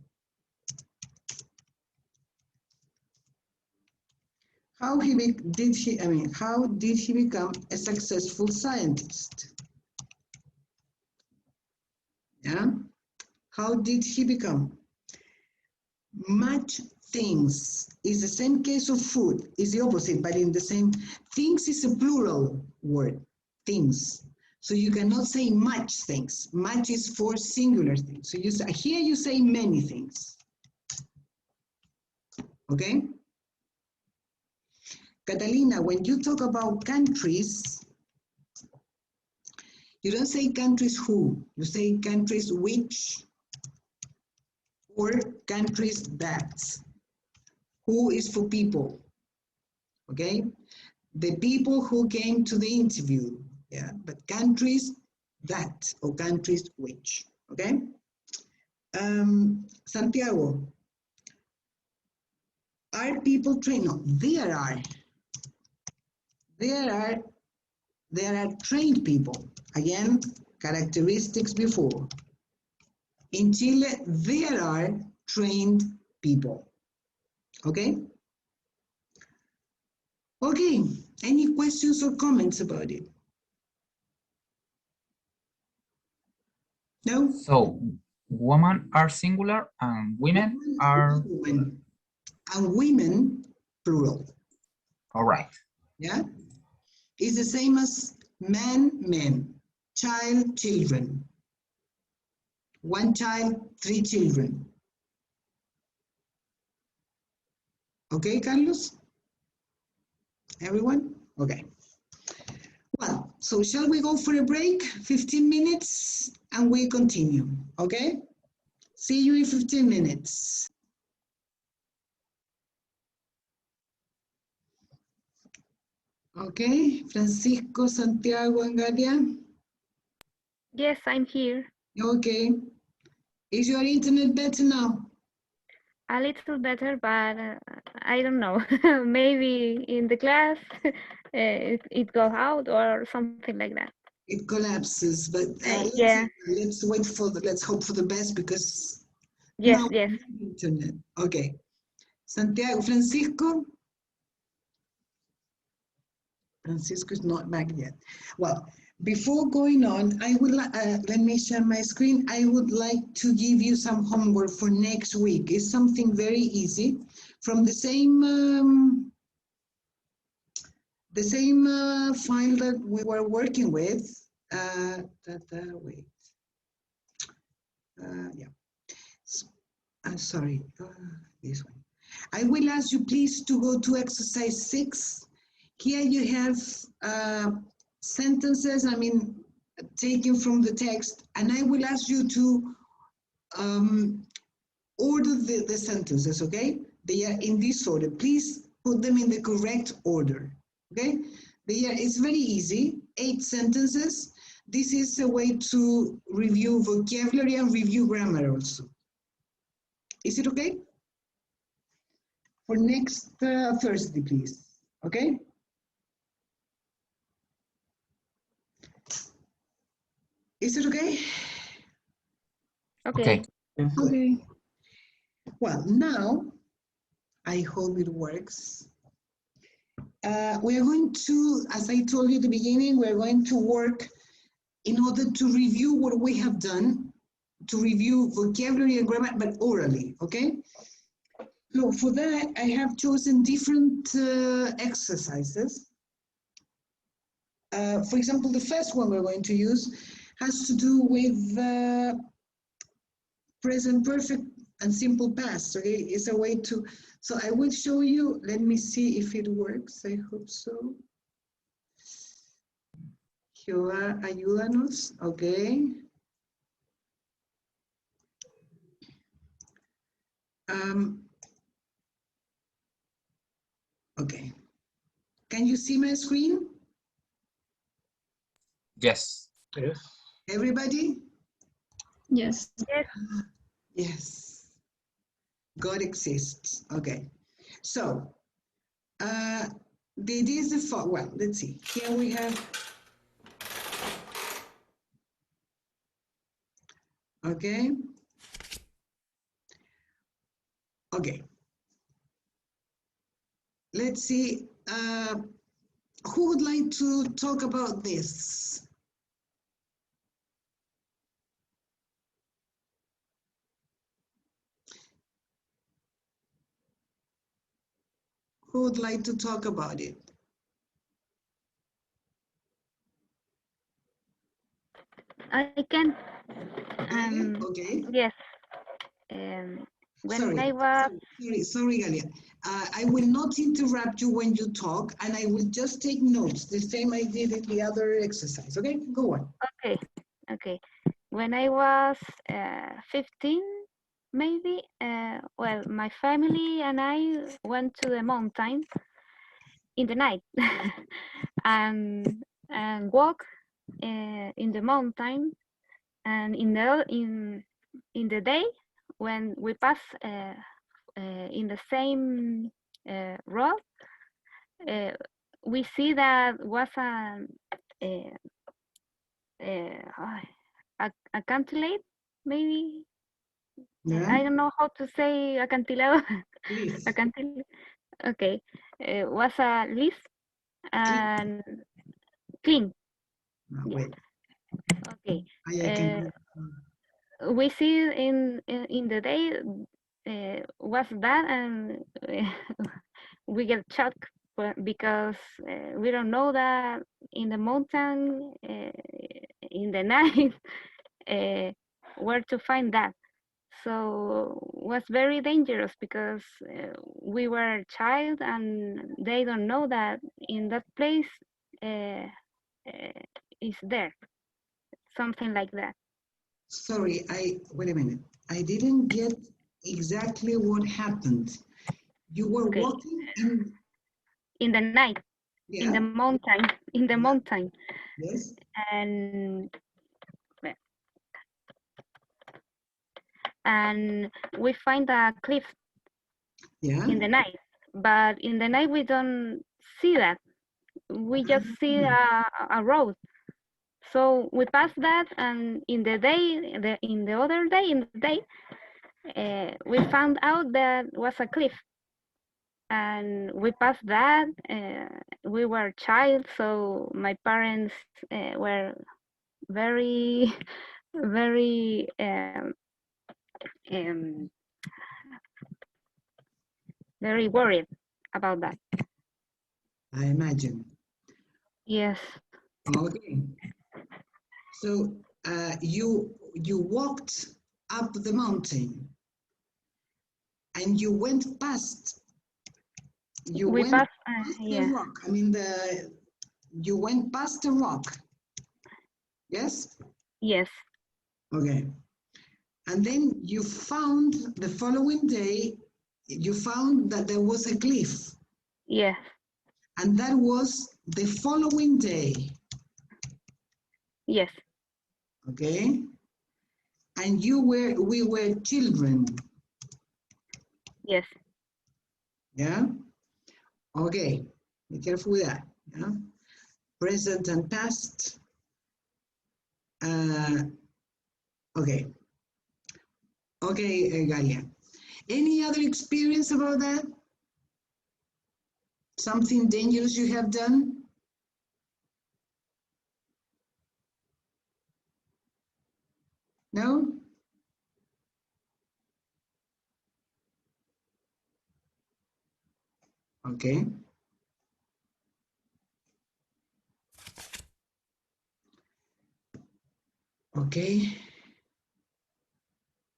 How did he become a successful scientist? Yeah? How did he become? Much things is the same case of food, is the opposite, but in the same, things is a plural word, things. So you cannot say much things. Much is for singular things. So here you say many things. Okay? Catalina, when you talk about countries, you don't say countries who, you say countries which, or countries that. Who is for people, okay? The people who came to the interview, yeah, but countries that, or countries which, okay? Santiago, are people trained? No, there are trained people. Again, characteristics before. In Chile, there are trained people, okay? Okay, any questions or comments about it? No? So women are singular and women are women, and women plural. all right. Yeah, it's the same as man, men, child, children. One child, 3 children. Okay, Carlos? Everyone? Okay. Well, so shall we go for a break? 15 minutes and we continue, okay? See you in 15 minutes. Okay, Francisco, Santiago, and Galia? Yes, I'm here. Okay. Is your internet better now? A little better, but I don't know. Maybe in the class it goes out or something like that. It collapses, but Yeah. let's hope for the best, because Yes, now yes. we have internet. Okay. Santiago, Francisco? Francisco is not back yet. Well, before going on, I would let me share my screen. I would like to give you some homework for next week. It's something very easy from the same file that we were working with. Wait. Yeah. I'm sorry. This one. I will ask you please to go to exercise 6. Here you have sentences, taken from the text, and I will ask you to order the sentences, okay? They are in this order. Please put them in the correct order, okay? It's very easy, 8 sentences. This is a way to review vocabulary and review grammar also. Is it okay? For next Thursday, please, okay? Is it okay? Okay. Yes. Okay. Well, now, I hope it works. We are going to, as I told you at the beginning, we're going to work in order to review what we have done, to review vocabulary and grammar, but orally, okay? So for that, I have chosen different exercises. For example, the first one we're going to use has to do with present perfect and simple past, okay? It's a way to, so I will show you, let me see if it works, I hope so. Jehová, ayúdanos, okay. Okay. Can you see my screen? Yes. Yes. Everybody? Yes. Yes. Yes. God exists. Okay. So, this is the well, let's see. Here we have. Okay. Okay. Let's see. Who would like to talk about this? Who would like to talk about it? I can. Okay. Yes. When I was. Sorry, Galia. I will not interrupt you when you talk, and I will just take notes, the same I did in the other exercise. Okay, go on. Okay. Okay. When I was 15, maybe, well, my family and I went to the mountain in the night and walk in the mountain, and in the day when we pass in the same road, we see that was a cantilate, maybe. Yeah. I don't know how to say acantilado. Please. Okay, was a list and clean. Wait. Okay. I can. We see in the day was that, and we get shocked because we don't know that in the mountain in the night where to find that. So was very dangerous because we were a child and they don't know that in that place is there something like that. Sorry, wait a minute. I didn't get exactly what happened. You were Okay. walking in the night, yeah. in the mountain, Yes. and we find a cliff Yeah. in the night, but in the night we don't see that. We just see a road. So we pass that, and in the other day, we found out that was a cliff, and we passed that. We were child, so my parents were very, very um, very worried about that. I imagine. Yes. Okay. So you walked up the mountain, and you went past. We passed. The rock. I mean you went past the rock. Yes. Yes. Okay. And then you found the following day. You found that there was a cliff. Yes. And that was the following day. Yes. Okay. And we were children. Yes. Yeah. Okay. Be careful with that. Yeah. Present and past. Okay. Okay, Galia. Any other experience about that? Something dangerous you have done? No? Okay. Okay.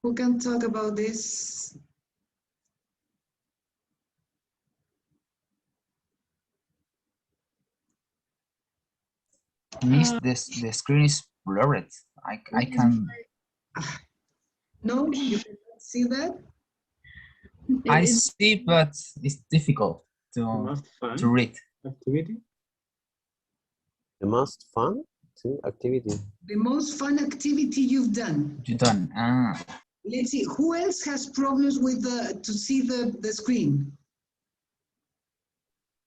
Who can talk about this? Miss, the screen is blurred. I can. No, you cannot see that? I see, but it's difficult The most fun to read. activity. The most fun? activity. The most fun activity you've done. You done. Ah, Let's see, who else has problems with to see the screen?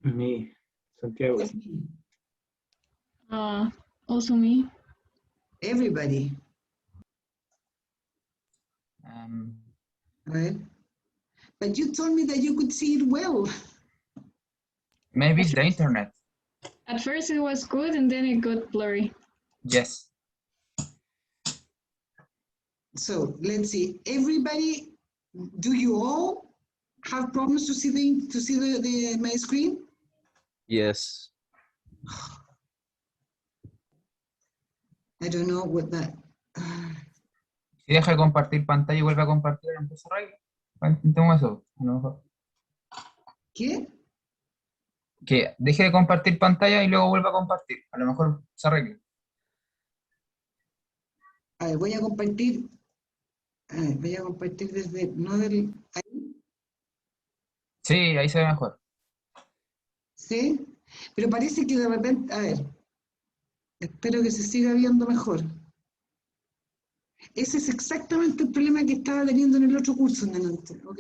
Me, Santiago. With me. Also me. Everybody, right? But you told me that you could see it well. maybe it's the internet. At first it was good and then it got blurry. Yes. So let's see, everybody, do you all have problems to see my screen? Yes. I don't know what that. Si deja de compartir pantalla y vuelve a compartir, empieza a arreglar. Intentemos eso. A lo mejor. ¿Qué? Que deje de compartir pantalla y luego vuelva a compartir. A lo mejor se arregla. A ver, voy a compartir. A ver, voy a compartir desde, no del, ahí, Sí, ahí se ve mejor. ¿sí? Pero parece que de repente, a ver, espero que se siga viendo mejor. Ese es exactamente el problema que estaba teniendo en el otro curso en delante. Ok.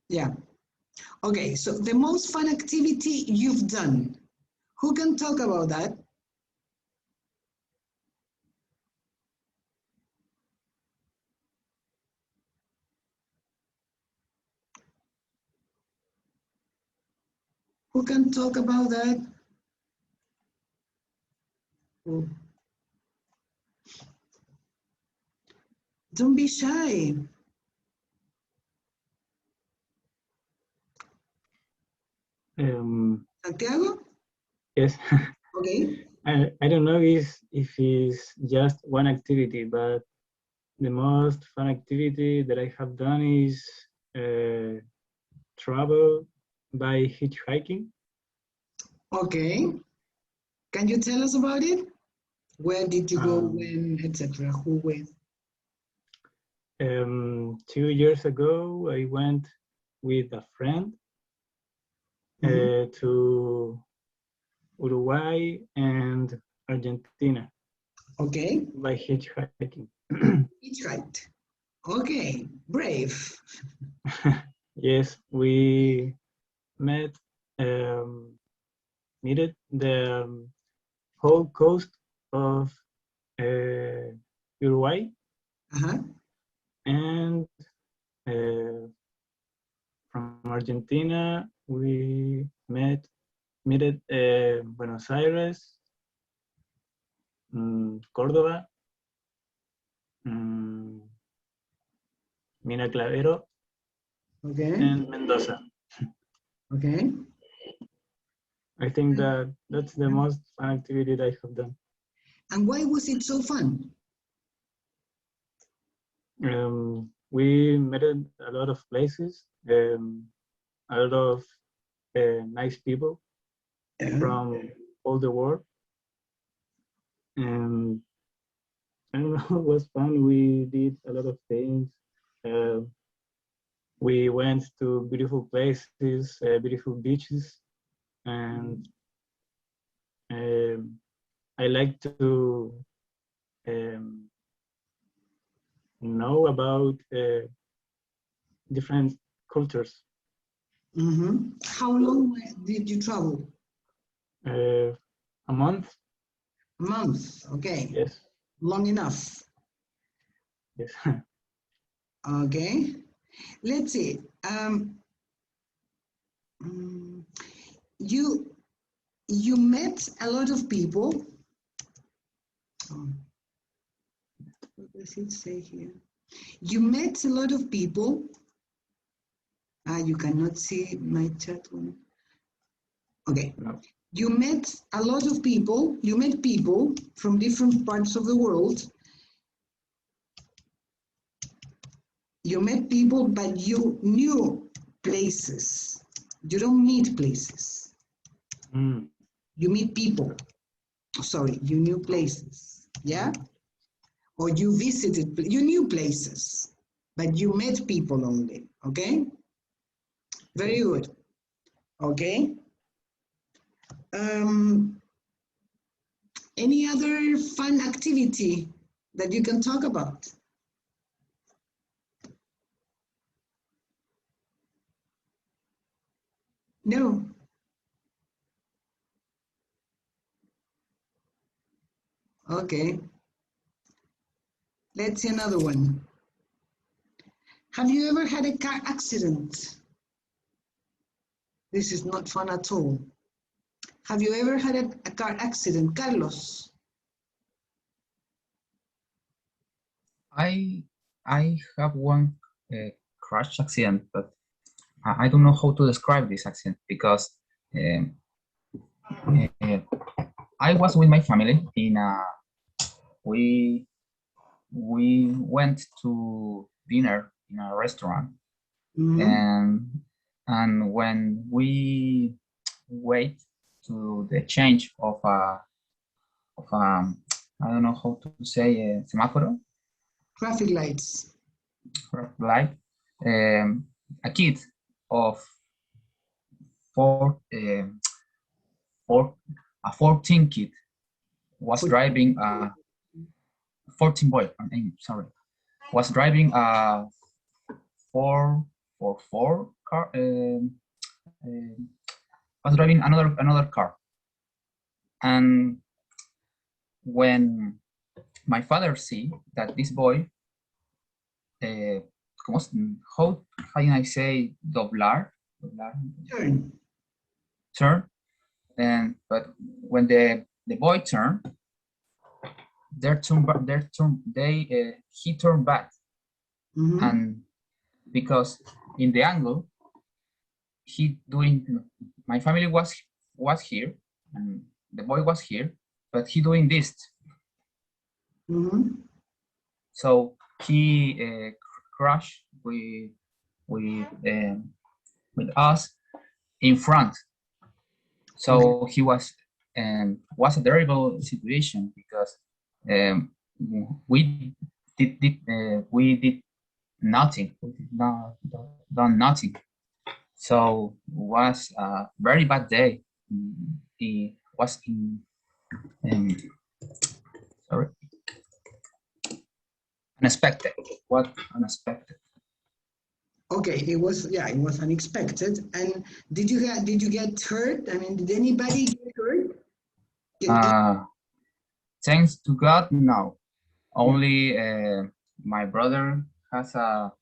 Yeah. Okay, so the most fun activity you've done. Who can talk about that? Who can talk about that? Oh. Don't be shy. Santiago? Yes. Okay. I don't know if it's just one activity, but the most fun activity that I have done is travel by hitchhiking. Okay. Can you tell us about it? Where did you go, when, etc.? Who with? 2 years ago, I went with a friend to Uruguay and Argentina. Okay. By hitchhiking. Hitchhiked. Okay, brave. Yes, we needed the whole coast of Uruguay, and from Argentina we met Buenos Aires, Córdoba, Mina Clavero, Okay. and Mendoza. Okay. I think that's the most fun activity that I have done. And why was it so fun? We met a lot of places, a lot of nice people from all the world. And I don't know, it was fun. We did a lot of things. We went to beautiful places, beautiful beaches, and I like to know about different cultures. How long did you travel? A month. A month, okay. Yes. Long enough. Yes. Okay. Let's see. You met a lot of people. What does it say here? You met a lot of people. You cannot see my chat one. Okay. No. You met a lot of people. You met people from different parts of the world. You met people, but you knew places. You don't meet places. You meet people. Sorry, you knew places. Yeah? Or you visited, you knew places, but you met people only. Okay? Very good. Okay? Any other fun activity that you can talk about? No. Okay. Let's see another one. Have you ever had a car accident? This is not fun at all. Have you ever had a car accident, Carlos? I have one crash accident, but I don't know how to describe this accident because I was with my family in we went to dinner in a restaurant, and when we wait to the change of a I don't know how to say semáforo, Traffic lights. light, a kid of a 14 kid was driving a 14 boy, sorry, was driving a 444 car, was driving another car. And when my father see that this boy, how can I say doblar? Turn. And but when the boy turned, he turned back, and because in the angle my family was here and the boy was here, but he doing this. So he crashed with us in front. So he was a terrible situation because we did nothing. We did not done nothing. So it was a very bad day. It was unexpected. What unexpected? Okay, it was unexpected. And did you get hurt? I mean, did anybody get hurt? Thanks to God, no. Only my brother has a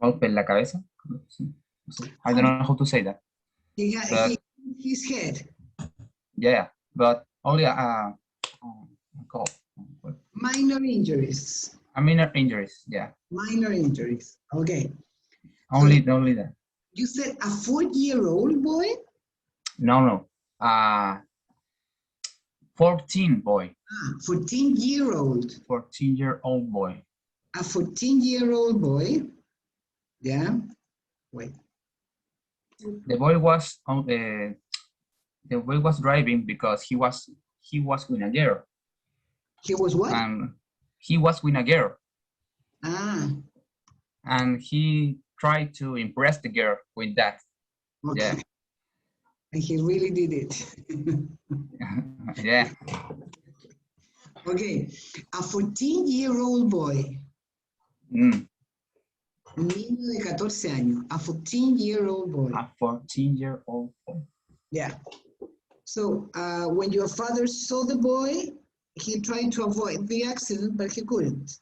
golpe en la cabeza. I don't know how to say that. His head. Yeah, but only a minor injuries. Minor injuries, yeah. Minor injuries. Okay. Only that. You said a 4-year-old boy? No. 14 boy. 14-year-old. 14-year-old boy. A 14-year-old boy. Yeah. Wait. The boy was driving because he was with a girl. He was what? He was with a girl. And he tried to impress the girl with that. Okay. Yeah. And he really did it. Yeah. Okay. A 14-year-old boy. Un niño de 14 años. A 14-year-old boy. A 14-year-old boy. Yeah. So when your father saw the boy, he tried to avoid the accident, but he couldn't.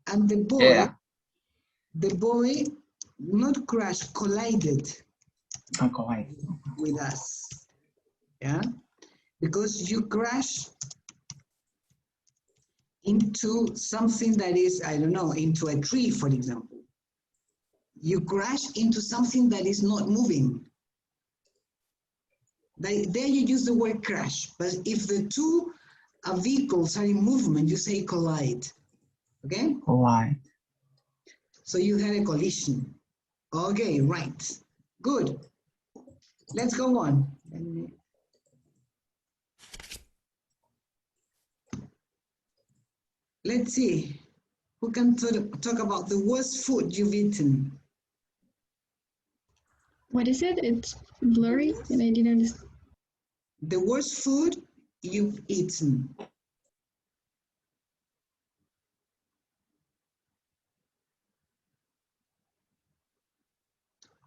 And the boy not crashed, collided with us. Yeah? Because you crash into something that is, I don't know, into a tree, for example. You crash into something that is not moving. There you use the word crash, but if the two vehicles are in movement, you say collide. Okay? Collide. So you had a collision. Okay, right. Good. Let's go on. Let's see. Who can talk about the worst food you've eaten? What is it? It's blurry and I didn't understand. The worst food you've eaten.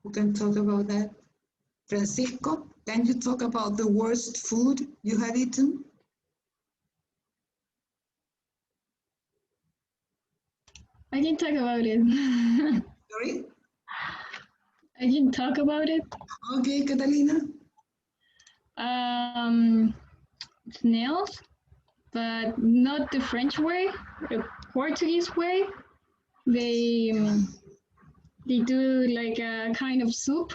Who can talk about that? Francisco, can you talk about the worst food you have eaten? I can talk about it. Sorry? I can talk about it. Okay, Catalina. Snails, but not the French way, the Portuguese way. They do like a kind of soup,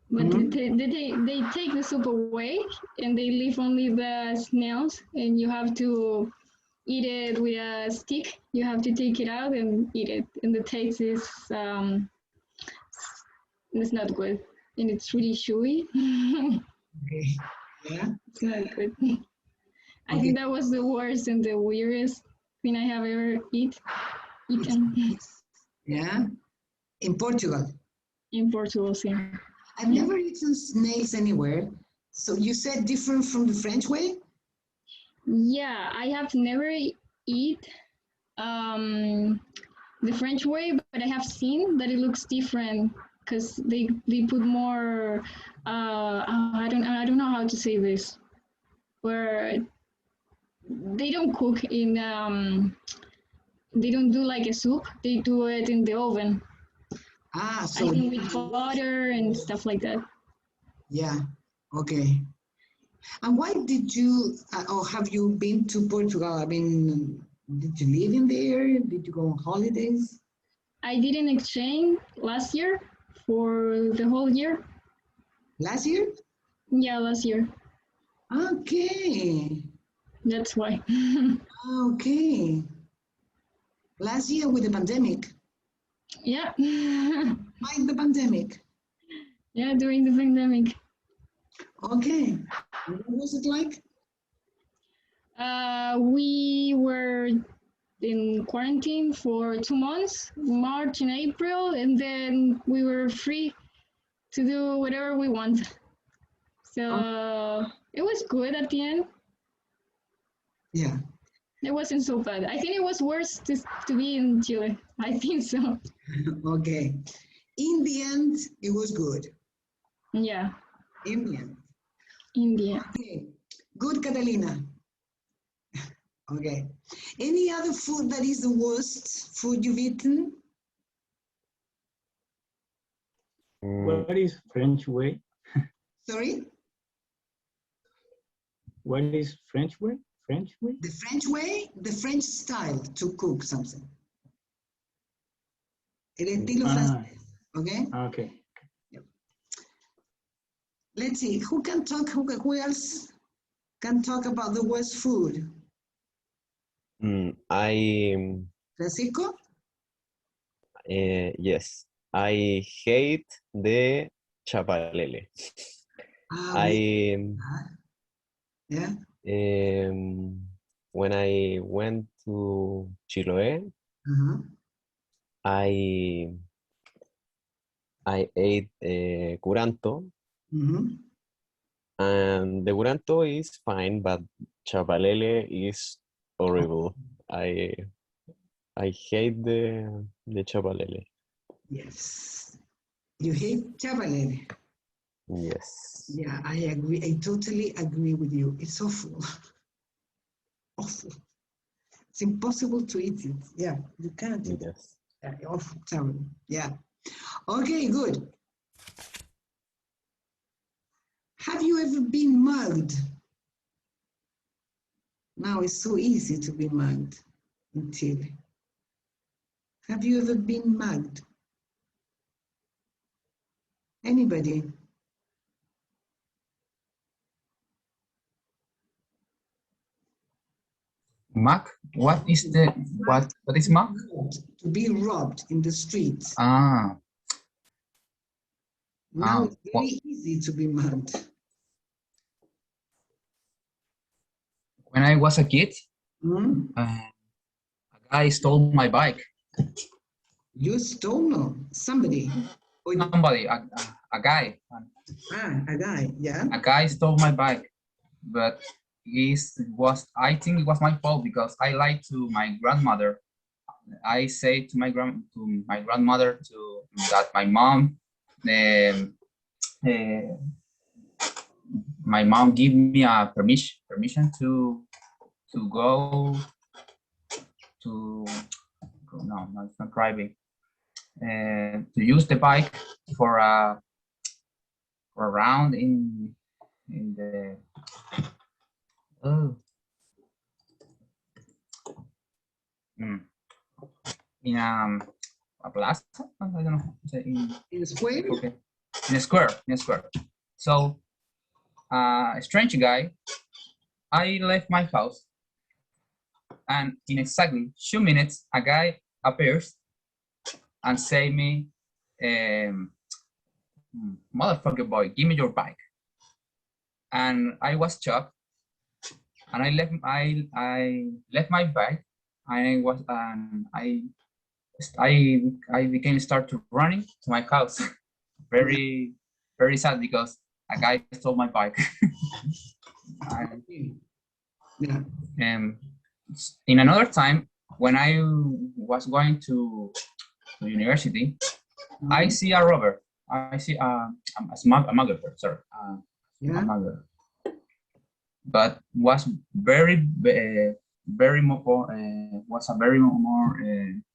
but they take the soup away and they leave only the snails, and you have to eat it with a stick. You have to take it out and eat it, and the taste is it's not good, and it's really chewy. Okay. Yeah. It's not good. I think that was the worst and the weirdest thing I have ever eaten. Yeah. In Portugal. In Portugal, yeah. I've never eaten snails anywhere. So you said different from the French way? Yeah, I have never eat the French way, but I have seen that it looks different because they put more. I don't know how to say this, where they don't cook in. They don't do like a soup. They do it in the oven. Ah, so I think with butter and stuff like that. yeah. Okay. And why did you, or have you been to Portugal? I mean, did you live in there? Did you go on holidays? I did an exchange last year for the whole year. Last year? Yeah, last year. Okay. That's why. Okay. Last year with the pandemic. Yeah. Why the pandemic? Yeah, during the pandemic. Okay. What was it like? We were in quarantine for 2 months, March and April, and then we were free to do whatever we want. So it was good at the end. Yeah. It wasn't so bad. I think it was worse to be in Chile. I think so. Okay. In the end, it was good. Yeah, In the end. in the end. Okay. Good, Catalina. Okay. Any other food that is the worst food you've eaten? What is French way? Sorry? What is French way? French way? The French way, the French style to cook something. El estilo francés. Okay? Okay. Let's see. Who can talk? Who else can talk about the worst food? Francisco? Yes, I hate the chapalele. Yeah. When I went to Chiloé, I ate curanto, and the curanto is fine, but chapalele is horrible. I hate the chapalele. Yes. You hate chapalele. Yes. Yeah, I agree. I totally agree with you. It's awful. Awful. It's impossible to eat it. Yeah, you can't eat it. Yeah, awful, terrible. Yeah. Okay, good. Have you ever been mugged? Now it's so easy to be mugged in Chile. Have you ever been mugged? Anybody? Mac? What is what is Mac? To be robbed in the streets. Ah. Now it's very easy to be mugged. When I was a kid, a guy stole my bike. You stole? No, somebody. Somebody, a a guy. A guy, yeah. A guy stole my bike, but I think it was my fault because I lied to my grandmother. I say to my grandmother that my mom gave me a permission to go to no, it's not driving, to use the bike for a round in the in a plaza. I don't know. In a square. Okay. In a square. So a strange guy. I left my house, and in exactly 2 minutes, a guy appears and say me, "Motherfucker boy, give me your bike." And I was shocked, and I left my bike, and I became start to running to my house. Very sad because a guy stole my bike. Yeah. In another time, when I was going to university, I see a robber. I see a smuggler. Sorry, a smuggler. But was very more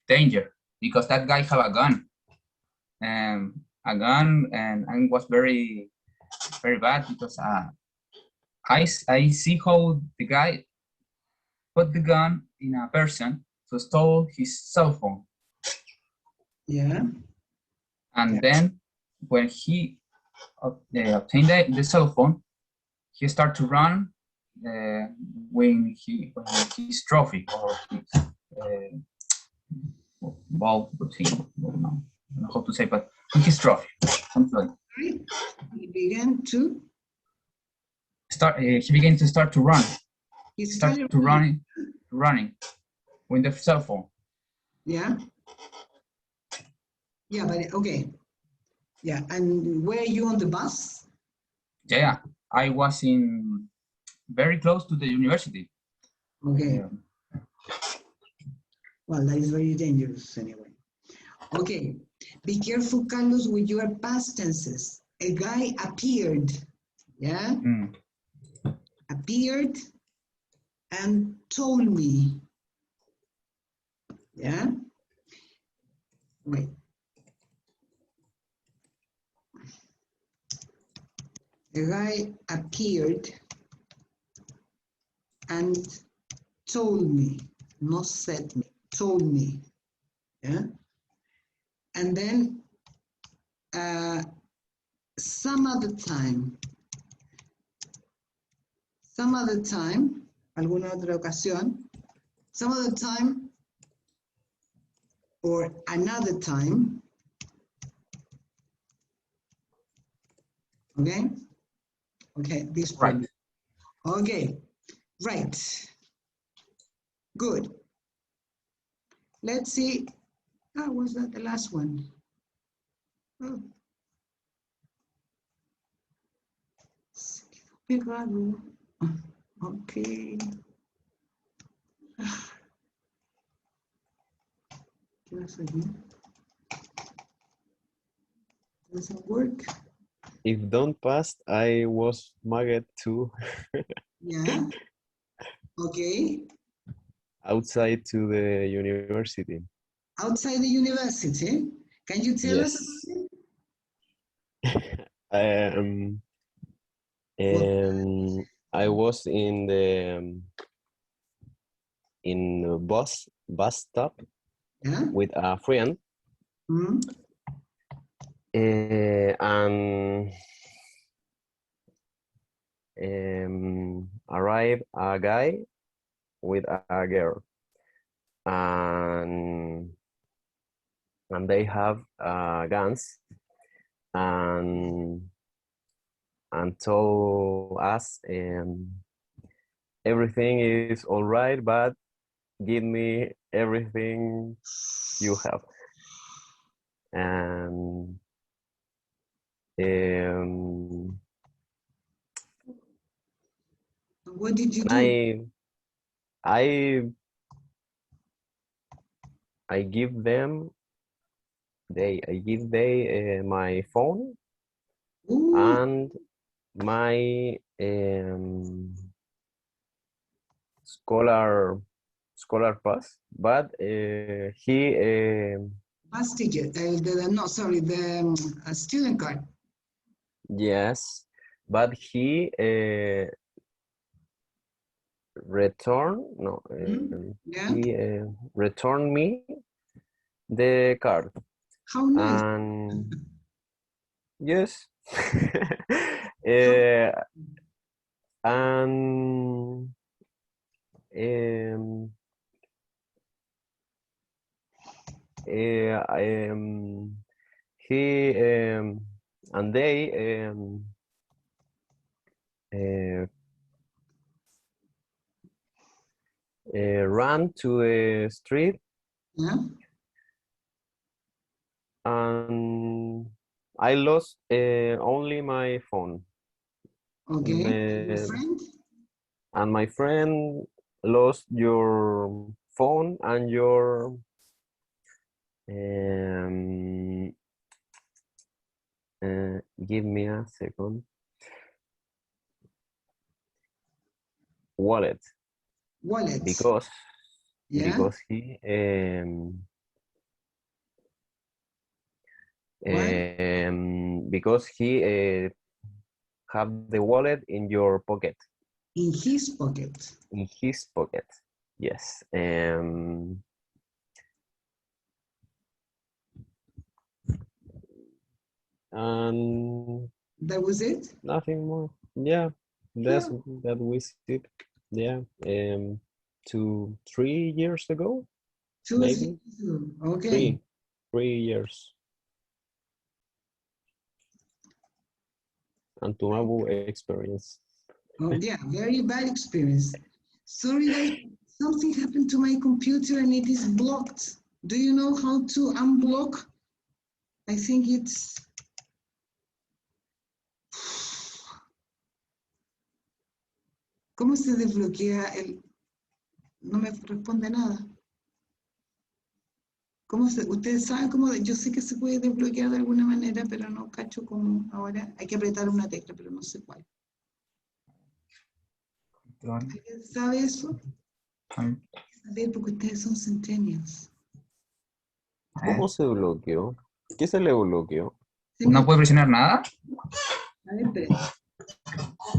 danger because that guy have a gun, and was very bad because I see how the guy put the gun in a person to stole his cell phone. Yeah. And then when he obtained the cell phone, he started to run when his trophy or his ball routine. I don't know how to say, but his trophy, something like. He began to start. He began to start to run. He started to running with the cell phone. Yeah. Yeah, but okay. Yeah, and were you on the bus? Yeah, I was very close to the university. Okay. Well, that is very dangerous anyway. Okay. Be careful, Carlos, with your past tenses. A guy appeared. Yeah? Appeared and told me. Yeah? Wait. The guy appeared and told me, not said me, told me. Yeah? And then some other time, alguna otra ocasión, some other time, or another time. Okay? Okay, this part. Right. Okay, right. Good. Let's see. Was that the last one? Oh. Se quedó pegado. Okay. ¿Qué pasa aquí? Doesn't work. If don't pass, I was mugged too. Yeah. Okay. Outside to the university. Outside the university? Can you tell us about it? I was in the bus stop, yeah, with a friend. And arrived a guy with a girl, and they have guns, and told us everything is all right, but give me everything you have. And What did you do? I give them my phone. Ooh. And my scholar pass, but he Bus ticket, no, sorry, the student card. yes, but he Yeah. he returned me the card. How nice. And yes. And he and they ran to a street. Yeah. And I lost only my phone. Okay. Your friend? And my friend lost your phone and your give me a second. Wallet. Because he because he have the wallet in your pocket. In his pocket. In his pocket, yes. And that was it. Nothing more. Yeah, that was it. Yeah, 3 years ago. 2 years ago. Okay. 3 years. And terrible experience. Oh yeah, very bad experience. Sorry guys, something happened to my computer and it is blocked. Do you know how to unblock? I think it's... ¿Cómo se desbloquea el...? No me responde nada. Ustedes saben cómo... Yo sé que se puede desbloquear de alguna manera, pero no cacho cómo ahora. Hay que apretar una tecla, pero no sé cuál. ¿Alguien sabe eso? Saber porque ustedes son centennials. ¿Cómo se bloqueó? ¿Qué se le bloqueó? ¿No puede presionar nada? A ver, espera.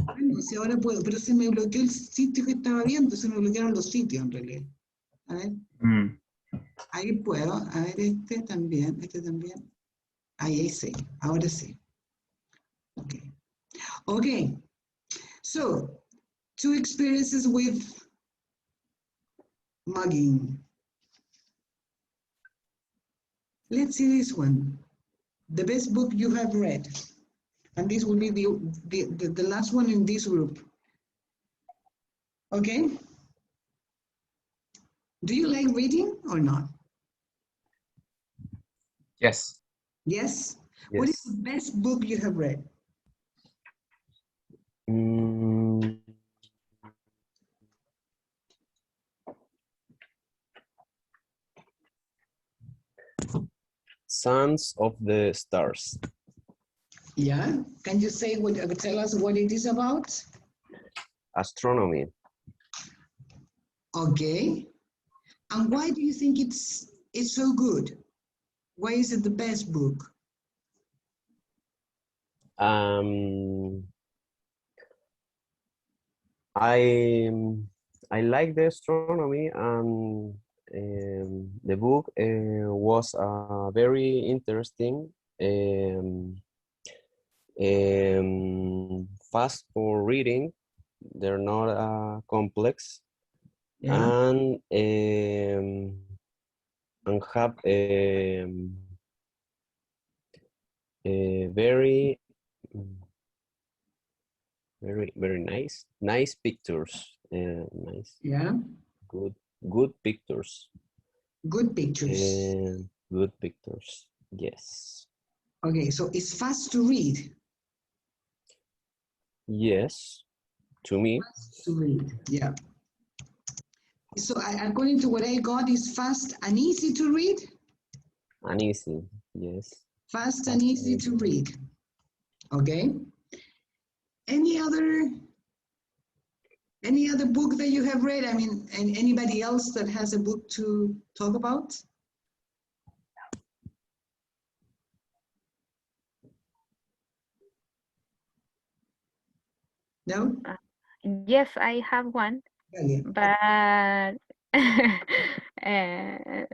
Bueno, si ahora puedo, pero se me bloqueó el sitio que estaba viendo, se me bloquearon los sitios en realidad. A ver. Ahí puedo, a ver, este también. Ahí sí, ahora sí. Okay. Okay. So, 2 experiences with mugging. Let's see this one. The best book you have read. And this will be the last one in this group. Okay? Do you like reading or not? Yes. Yes? What is the best book you have read? Sons of the Stars. Yeah, can you say tell us what it is about? Astronomy. Okay. And why do you think it's so good? Why is it the best book? I like the astronomy, and the book was very interesting, fast for reading. They're not complex, and have very nice pictures. Nice. Yeah. Good pictures. Good pictures. Good pictures. Yes. Okay, so it's fast to read. Yes, to me. Fast to read, yeah. So according to what I got, is fast and easy to read? And easy, yes. Fast and easy to read. Okay. Any other book that you have read? I mean, and anybody else that has a book to talk about? No? Yes, I have one, Okay. but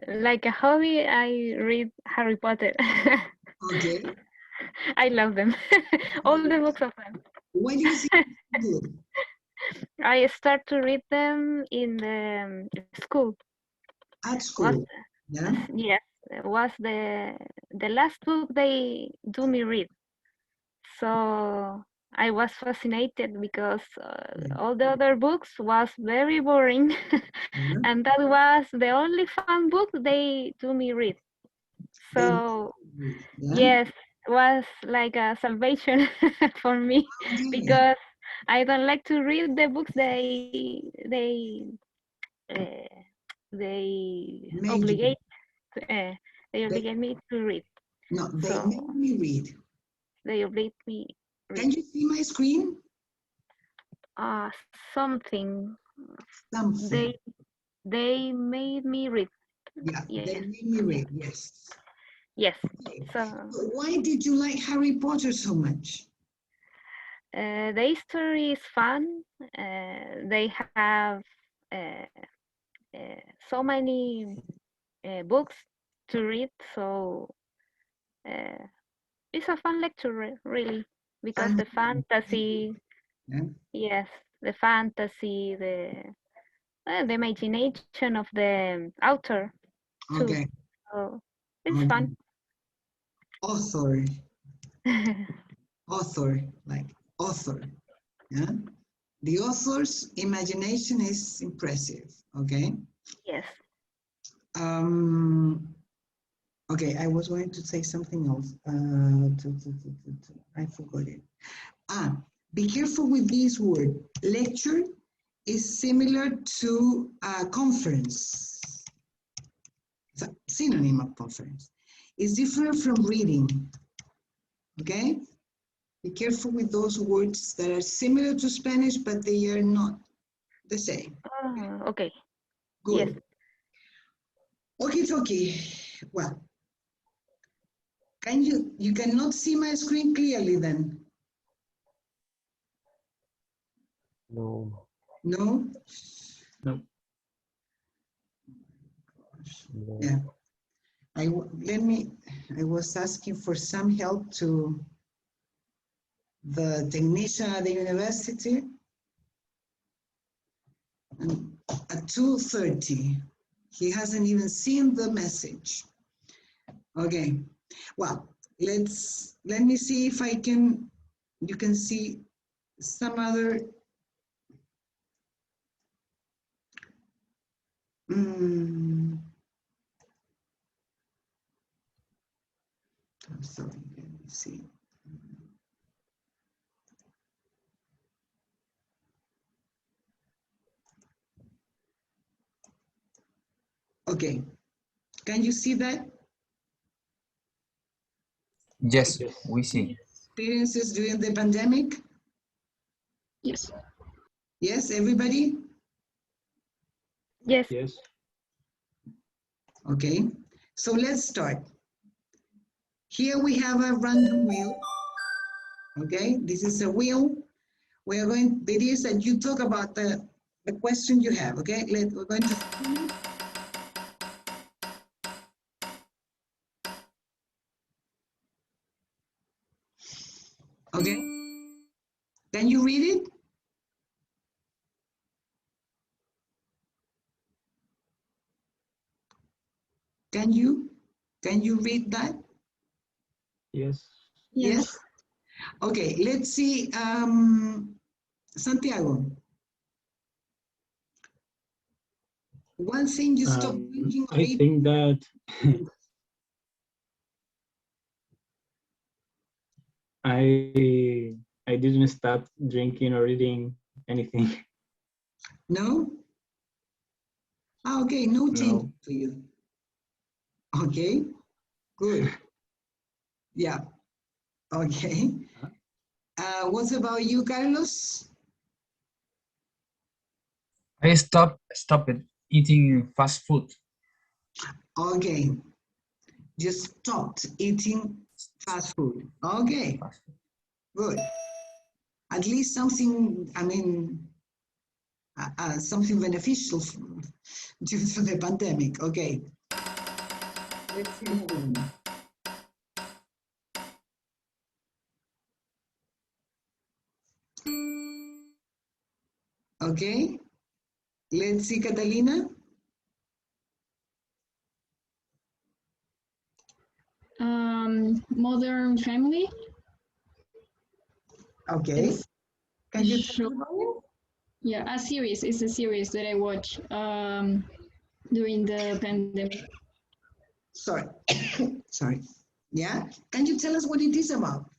like a hobby, I read Harry Potter. Okay. I love them, all the books of them. Why do you think it's good? I start to read them in the school. At Was school? Yeah. yes, was the last book they do me read. So I was fascinated because all the other books was very boring, Yeah. and that was the only fun book they do me read. They So read. Yeah. yes, was like a salvation for me Okay. because I don't like to read the books uh, they Made you. obligate uh, they They, obligate me to read. no, they So made me read. they obligate me read. Can you see my screen? Uh, something Something. they made me read. Yeah, they Yes, made me read. Yes. yes. Okay. So So why did you like Harry Potter so much? the history is fun. They have uh, so many books to read, so uh, it's a fun lecture, really, because Fun. the fantasy, Yeah. yes, the fantasy, the imagination of the author too. Okay. So it's Okay. fun. Author. Author. Like author. Yeah. The author's imagination is impressive. Okay. Yes. Okay, I was going to say something else. I forgot it. Be careful with this word. Lecture is similar to conference. It's a synonym of conference. It's different from reading. Okay? Be careful with those words that are similar to Spanish, but they are not the same. Okay. Good. Yes. Okay. Well, you cannot see my screen clearly then? No. No? No. No. Yeah. I was asking for some help to the technician at the university. And at 2:30, he hasn't even seen the message. Okay, well, let me see if you can see some other, I'm sorry, let me see. Okay, can you see that? Yes, Yes. we see. Experiences during the pandemic? Yes. Yes, everybody? Yes. Yes. Okay, so let's start. Here we have a random wheel. Okay, this is a wheel. We are going, it is that you talk about the question you have, okay? We're going to. Okay, can you read it? Can you read that? Yes. Yes. Okay, let's see, Santiago. One thing you stop thinking of I think that I didn't stop drinking or eating anything. No? Ah, okay, no change No. to you. Okay, good. Yeah, okay. What about you, Carlos? I stopped eating fast food. Okay, you stopped eating fast food. Okay, Fast food. good. At least something, I mean, something beneficial due to the pandemic. Okay. Let's see another one. Okay. Let's see, Catalina. Modern Family. Okay. It's Can you show, tell me about it? yeah, a series. It's a series that I watch during the pandemic. Sorry. Sorry. Yeah. Can you tell us what it is about?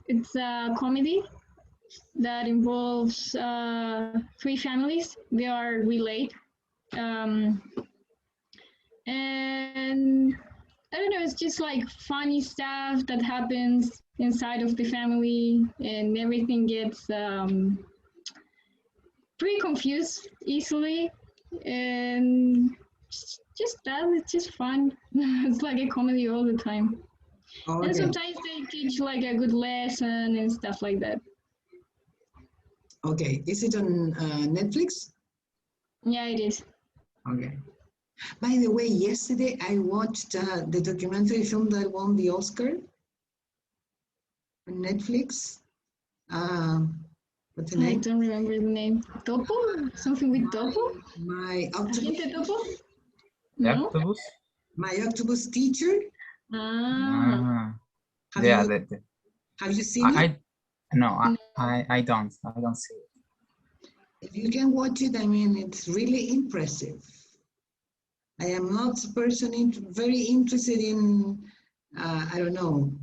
It's a comedy that involves three families. They are related. Um, and I don't know, it's just like funny stuff that happens inside of the family, and everything gets pretty confused easily. And just that, it's just fun. It's like a comedy all the time. Oh, And okay. sometimes they teach like a good lesson and stuff like that. Okay. Is it on Netflix? Yeah, it is. Okay. By the way, yesterday I watched the documentary film that won the Oscar on Netflix. What's the I name? don't remember the name. Topo? Something with Topo? My octopus, Agente Topo? The No? octopus? my octopus teacher. Ah. Have Yeah, you have you seen it? No, No. I don't see it. If you can watch it, I mean, it's really impressive. I am not a person very interested in, I don't know,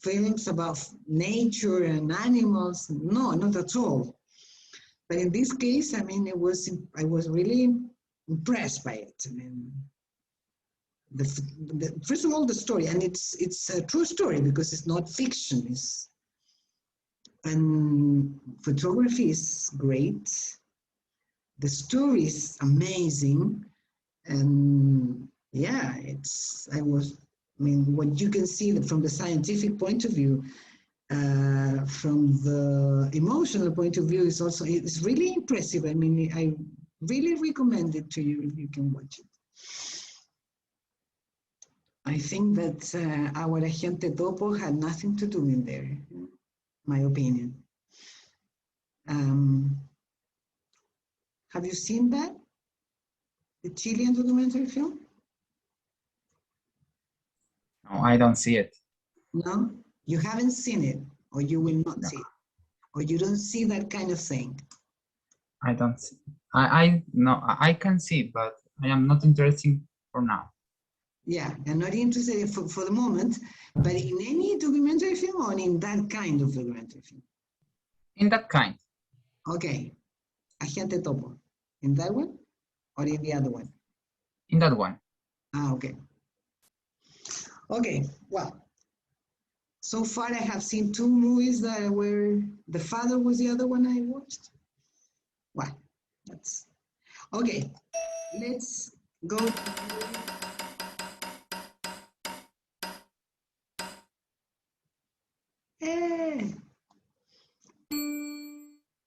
films about nature and animals. No, not at all. But in this case, I mean, I was really impressed by it. I mean, first of all, the story, and it's a true story because it's not fiction. And photography is great. The story is amazing, and yeah, I mean, what you can see from the scientific point of view, from the emotional point of view, it's really impressive. I mean, I really recommend it to you if you can watch it. I think that our Agente Topo had nothing to do in there, my opinion. Have you seen that? The Chilean documentary film? No, I don't see it. No? You haven't seen it, or you will not No. see it, or you don't see that kind of thing. I don't see. I can see, but I am not interested for now. Yeah, I'm not interested for the moment, but in any documentary film or in that kind of documentary film? In that kind. Okay, Agente Topo. In that one or in the other one? In that one. Ah, okay. Okay, well, so far I have seen two movies that were, The Father was the other one I watched. Well, that's, okay, let's go to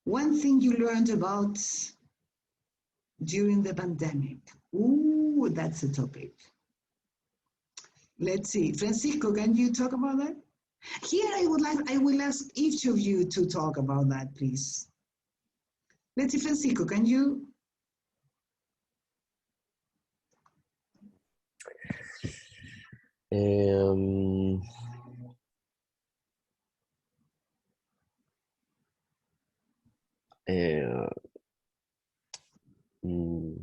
one thing you learned about during the pandemic. Ooh, that's a topic. Let's see. Francisco, can you talk about that? Here I will ask each of you to talk about that, please. Let's see, Francisco, can you? Um, uh, mm,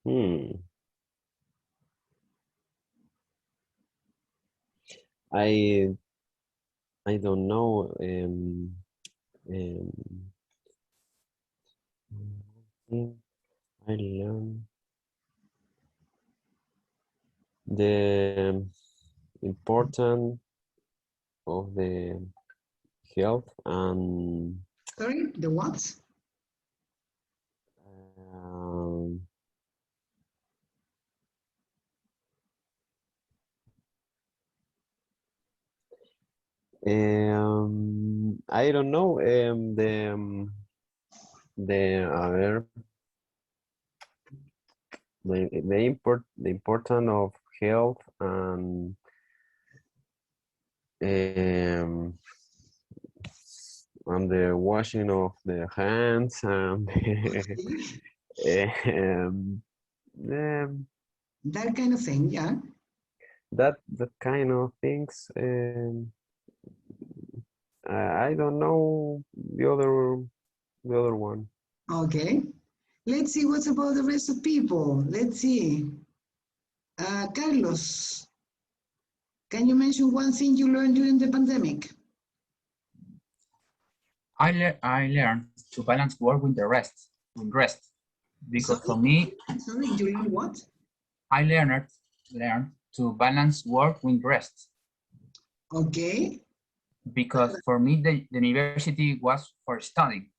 hmm. I don't know. I learned the importance of the health and Sorry, the what? um, I don't know the the importance of health um, and the washing of the hands and um, That kind of thing, yeah. that kind of things. I don't know the other one. Okay. Let's see what's about the rest of people. Let's see. Carlos, can you mention one thing you learned during the pandemic? I learned to balance work with the rest, because for me, Sorry, you learned what? I learned to balance work with rest. Okay. Because for me, the university was for studying.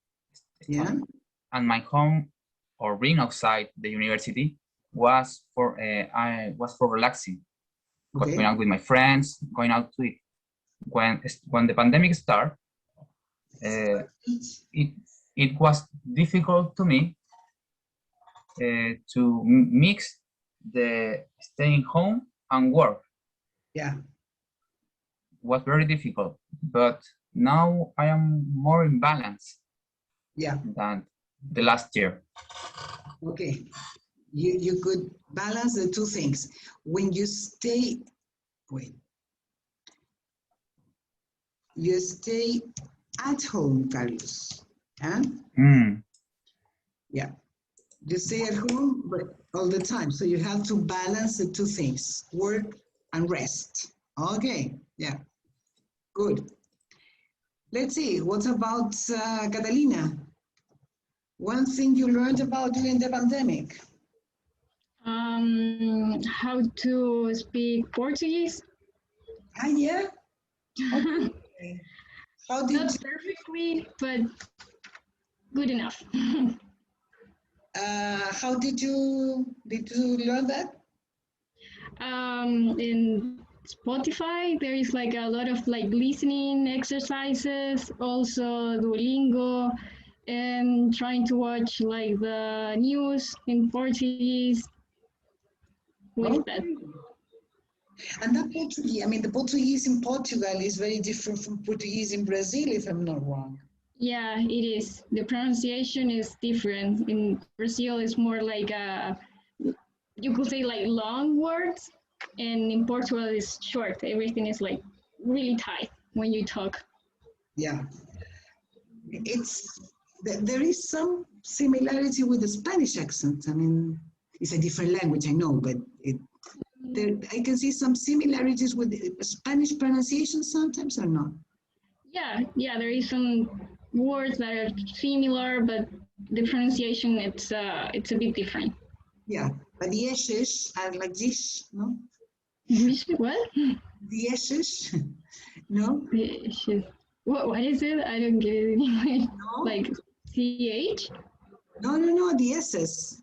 Yeah. And my home or being outside the university was for relaxing, Okay. going out with my friends, going out to eat. When the pandemic started, it was difficult to me to mix the staying home and work. Yeah. Was very difficult, but now I am more in balance. Yeah. Than the last year. Okay. You could balance the two things. When you stay, you stay at home, Carlos. Huh? Yeah. You stay at home, but all the time. So you have to balance the two things, work and rest. Okay. Yeah. Good. Let's see. What about Catalina? One thing you learned about during the pandemic? How to speak Portuguese. Yeah. Okay. How did Not perfectly, but good enough. How did you learn that? In Spotify, there is like a lot of like listening exercises, also Duolingo, and trying to watch like the news in Portuguese with that. And that Portuguese, I mean, the Portuguese in Portugal is very different from Portuguese in Brazil, if I'm not wrong. Yeah, it is. The pronunciation is different. In Brazil, it's more like you could say like long words, and in Portugal, it's short. Everything is like really tight when you talk. Yeah. There is some similarity with the Spanish accent. I mean, it's a different language, I know, but I can see some similarities with the Spanish pronunciation sometimes or not. Yeah, there is some words that are similar, but the pronunciation it's a bit different. Yeah, but the S's are like this, no? What? The S's, no? What is it? I don't get it in English. No? Like CH? No, the S's.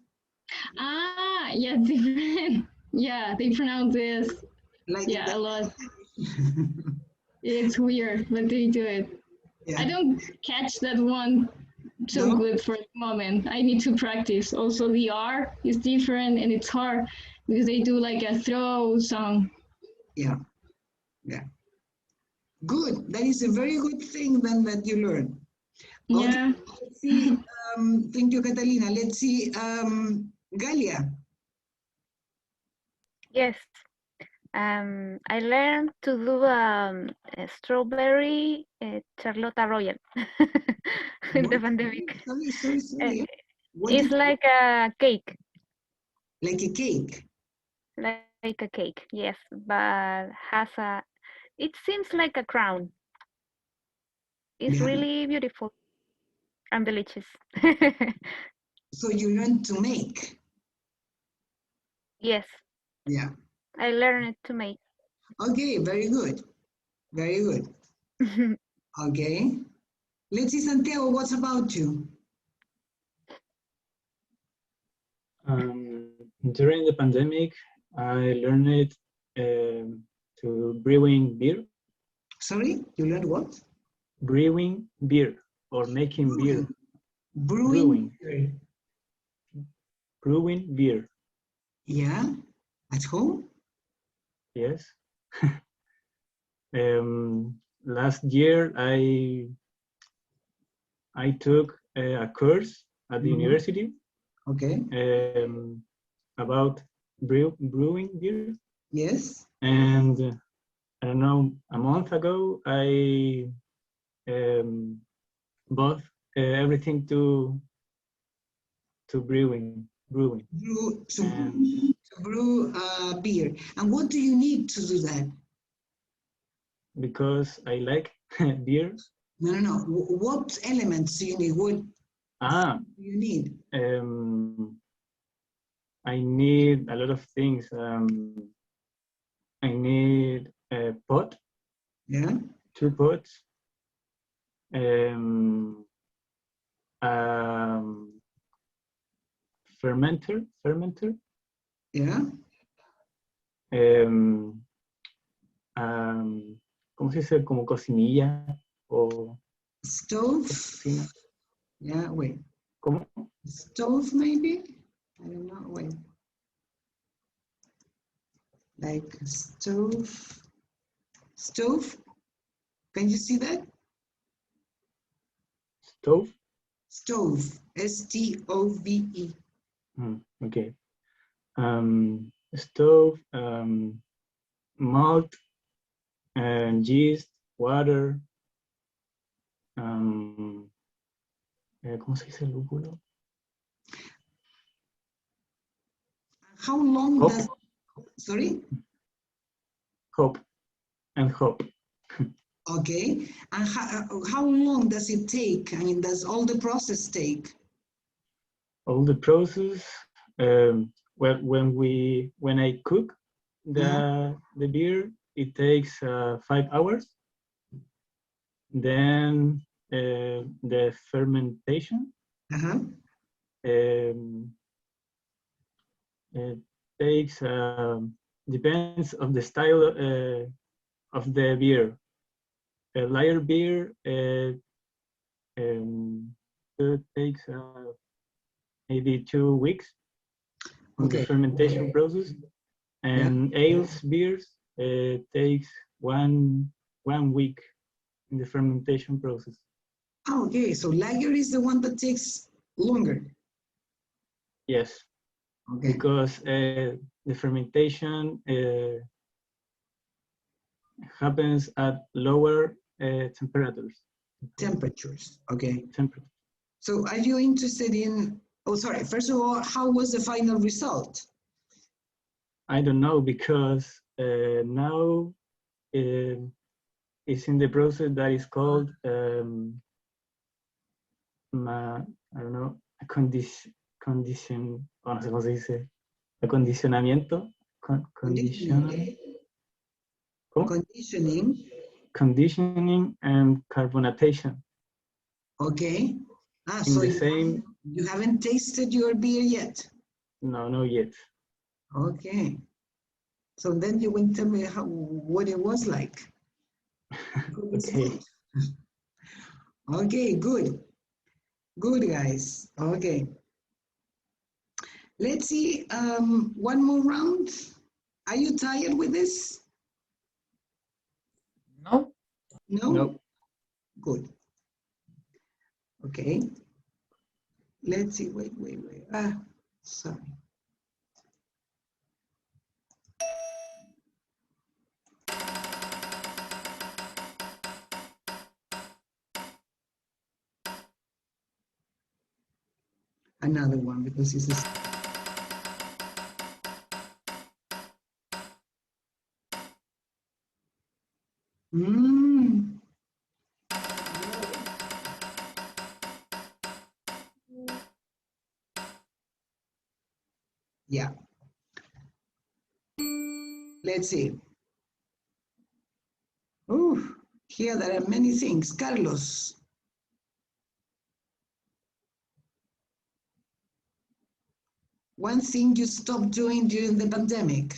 Ah, yeah, different. Yeah, they pronounce this. Like yeah, a lot. It's weird, but they do it. Yeah. I don't catch that one so good for the moment. I need to practice. Also, the R is different and it's hard because they do like a throw sound. Yeah. Good. That is a very good thing then that you learn. Yeah. Okay. Let's see. Thank you, Catalina. Let's see. Galia. Yes. I learned to do a strawberry Charlotte Royal in the pandemic. Sorry. It's like a cake. Like a cake? Like a cake, yes, but has a It seems like a crown. It's Yeah. really beautiful and delicious. So you learn to make. Yes, Yeah. I learned to make. Okay, very good. Very good. Okay. Let's see, Santiago, what's about you? During the pandemic, I learned to brewing beer. Sorry, you learned what? Brewing beer or making beer. Brewing. Brewing beer. Yeah. At home? Yes. Last year, I took a course at the university Okay. about brewing beer. Yes. And I don't know, a month ago, I bought everything to brewing. Brew, to brew beer. And what do you need to do that? Because I like beer. No. What elements do you need? What do you need? I need a lot of things. I need a pot. Yeah. 2 pots. Fermenter. Yeah. ¿Cómo se dice? Como cocinilla o Stove. cocina. Yeah, wait. ¿Cómo? Stove, maybe? I don't know, wait. Like stove. Stove? Can you see that? Stove? Stove. S-T-O-V-E. Okay. Stove, malt, yeast, water. ¿Cómo se dice lúpulo? How long Hop. does, sorry? Hop and hop. Okay. And how long does it take? I mean, does all the process take? All the process, well, when I cook the beer, it takes 5 hours. Then the fermentation. It takes depends of the style of the beer. A lighter beer it takes maybe 2 weeks in the fermentation process, and ales beers takes one week in the fermentation process. Okay, so lager is the one that takes longer. Yes. Okay. Because the fermentation happens at lower temperatures. Okay. So are you interested in, oh, sorry, first of all, how was the final result? I don't know, because now it's in the process that is called, I don't know, condition, oh, no sé cómo se dice, acondicionamiento, conditioning and carbonation. Okay. In so the same. You haven't tasted your beer yet? No, not yet. Okay. So then you will tell me what it was like. Okay. Okay, good. Good, guys. Okay. Let's see, one more round. Are you tired with this? No. No? No. Good. Okay. Let's see, wait. Sorry. Another one, because this is. Mm. Yeah. Let's see. Ooh, here there are many things. Carlos. One thing you stopped doing during the pandemic.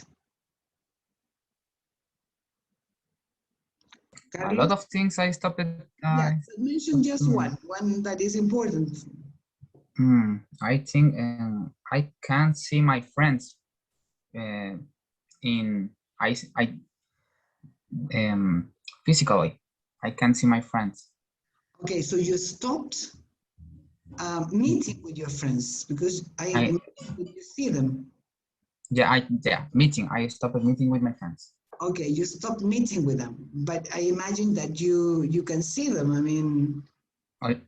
A lot of things I stopped. Yeah, so mention just one that is important. I think I can't see my friends in physically. I can't see my friends. Okay, so you stopped meeting with your friends because I imagine that you see them. Yeah, meeting. I stopped meeting with my friends. Okay, you stopped meeting with them, but I imagine that you can see them. I mean,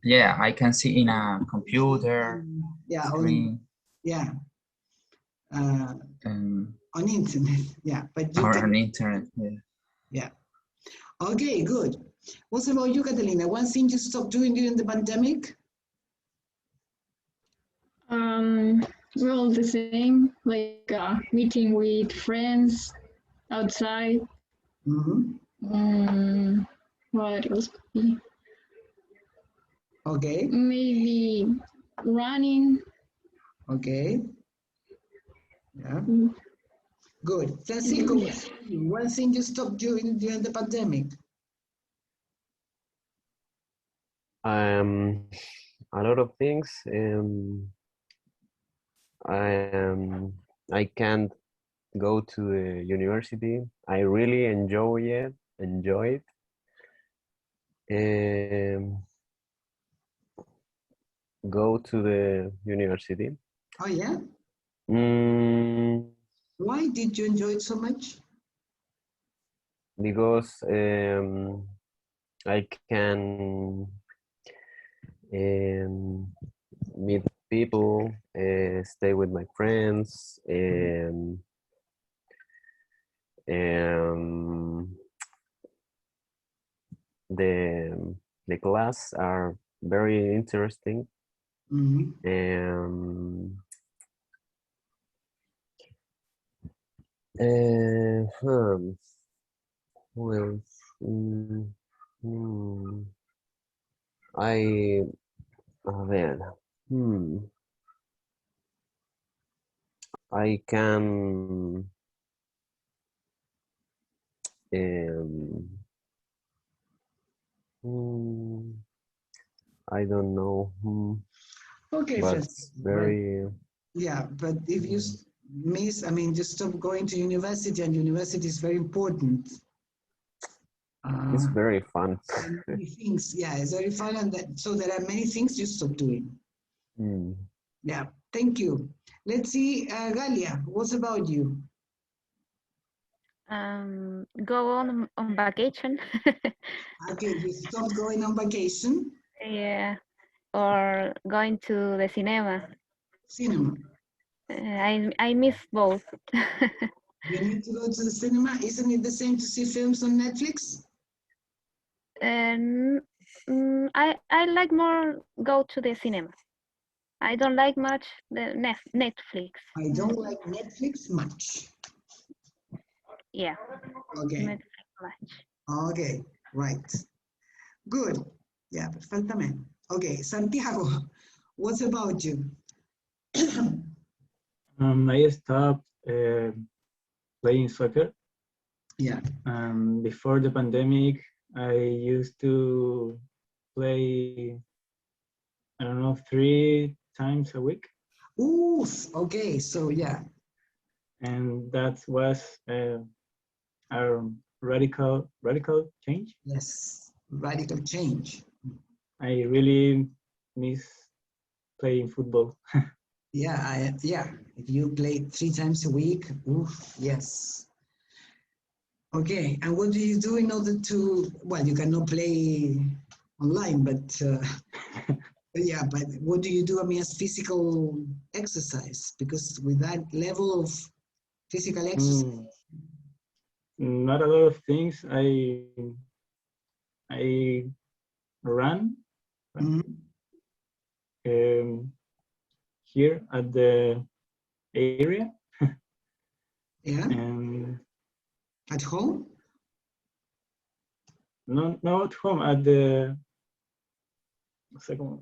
yeah, I can see in a computer yeah, screen. Yeah. On internet, yeah, but you or can, on internet. Yeah. Okay, good. What about you, Catalina? One thing you stopped doing during the pandemic? Well, the same, like meeting with friends outside. What else could be? Okay. Maybe running. Okay. Yeah. Good. Francisco, one thing you stopped doing during the pandemic? A lot of things. I can't go to the university. I really enjoy it. Go to the university. Oh yeah. Why did you enjoy it so much? Because I can meet people, stay with my friends, the class are very interesting. Who else? A ver, I can I don't know. Okay, but Francisco. very. Yeah, but if you miss, I mean, just stop going to university, and university is very important. It's very fun. Many things, yeah, it's very fun, and so there are many things you stop doing. Yeah, thank you. Let's see, Galia, what's about you? Go on vacation. Okay, you stopped going on vacation. Yeah, or going to the cinema. Cinema. I miss both. You need to go to the cinema. Isn't it the same to see films on Netflix? I like more go to the cinema. I don't like much the Netflix. I don't like Netflix much. Yeah. Okay. Netflix much. Okay, right. Good. Yeah, but falta menos. Okay, Santiago, what's about you? I stopped playing soccer. Yeah. Before the pandemic, I used to play, I don't know, 3 times a week. Ooh, okay, so yeah. And that was a radical change. Yes, radical change. I really miss playing football. Yeah, if you play 3 times a week, oof, yes. Okay, and what do you do in order to, well, you cannot play online, but yeah, but what do you do, I mean, as physical exercise? Because with that level of physical exercise. Not a lot of things. I ran here at the area. Yeah. And at home? No, not at home. At the second,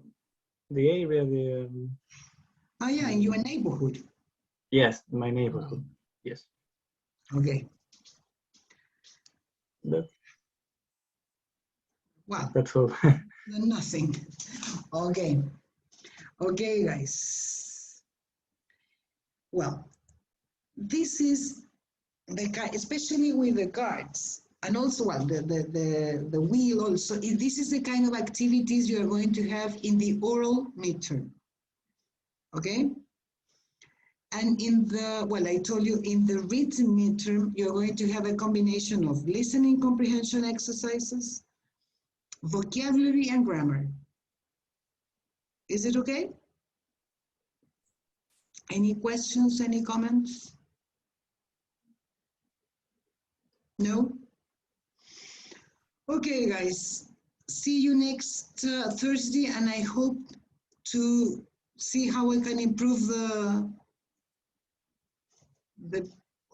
the area. Oh yeah, in your neighborhood. Yes, my neighborhood. Yes. Okay. Wow. That's all. Nothing. Okay. Okay, guys. Well, this is the card, especially with the cards, and also well, the wheel also. This is the kind of activities you are going to have in the oral midterm. Okay? And in the, well, I told you in the written midterm, you're going to have a combination of listening comprehension exercises, vocabulary, and grammar. Is it okay? Any questions, any comments? No? Okay, guys. See you next Thursday, and I hope to see how we can improve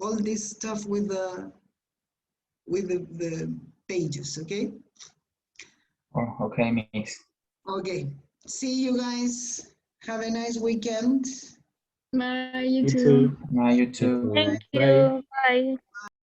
all this stuff with the pages, okay? Oh, okay, Miss. Okay. See you guys. Have a nice weekend. Bye, you You too. too. Bye, you too. Thank Bye. you. Bye.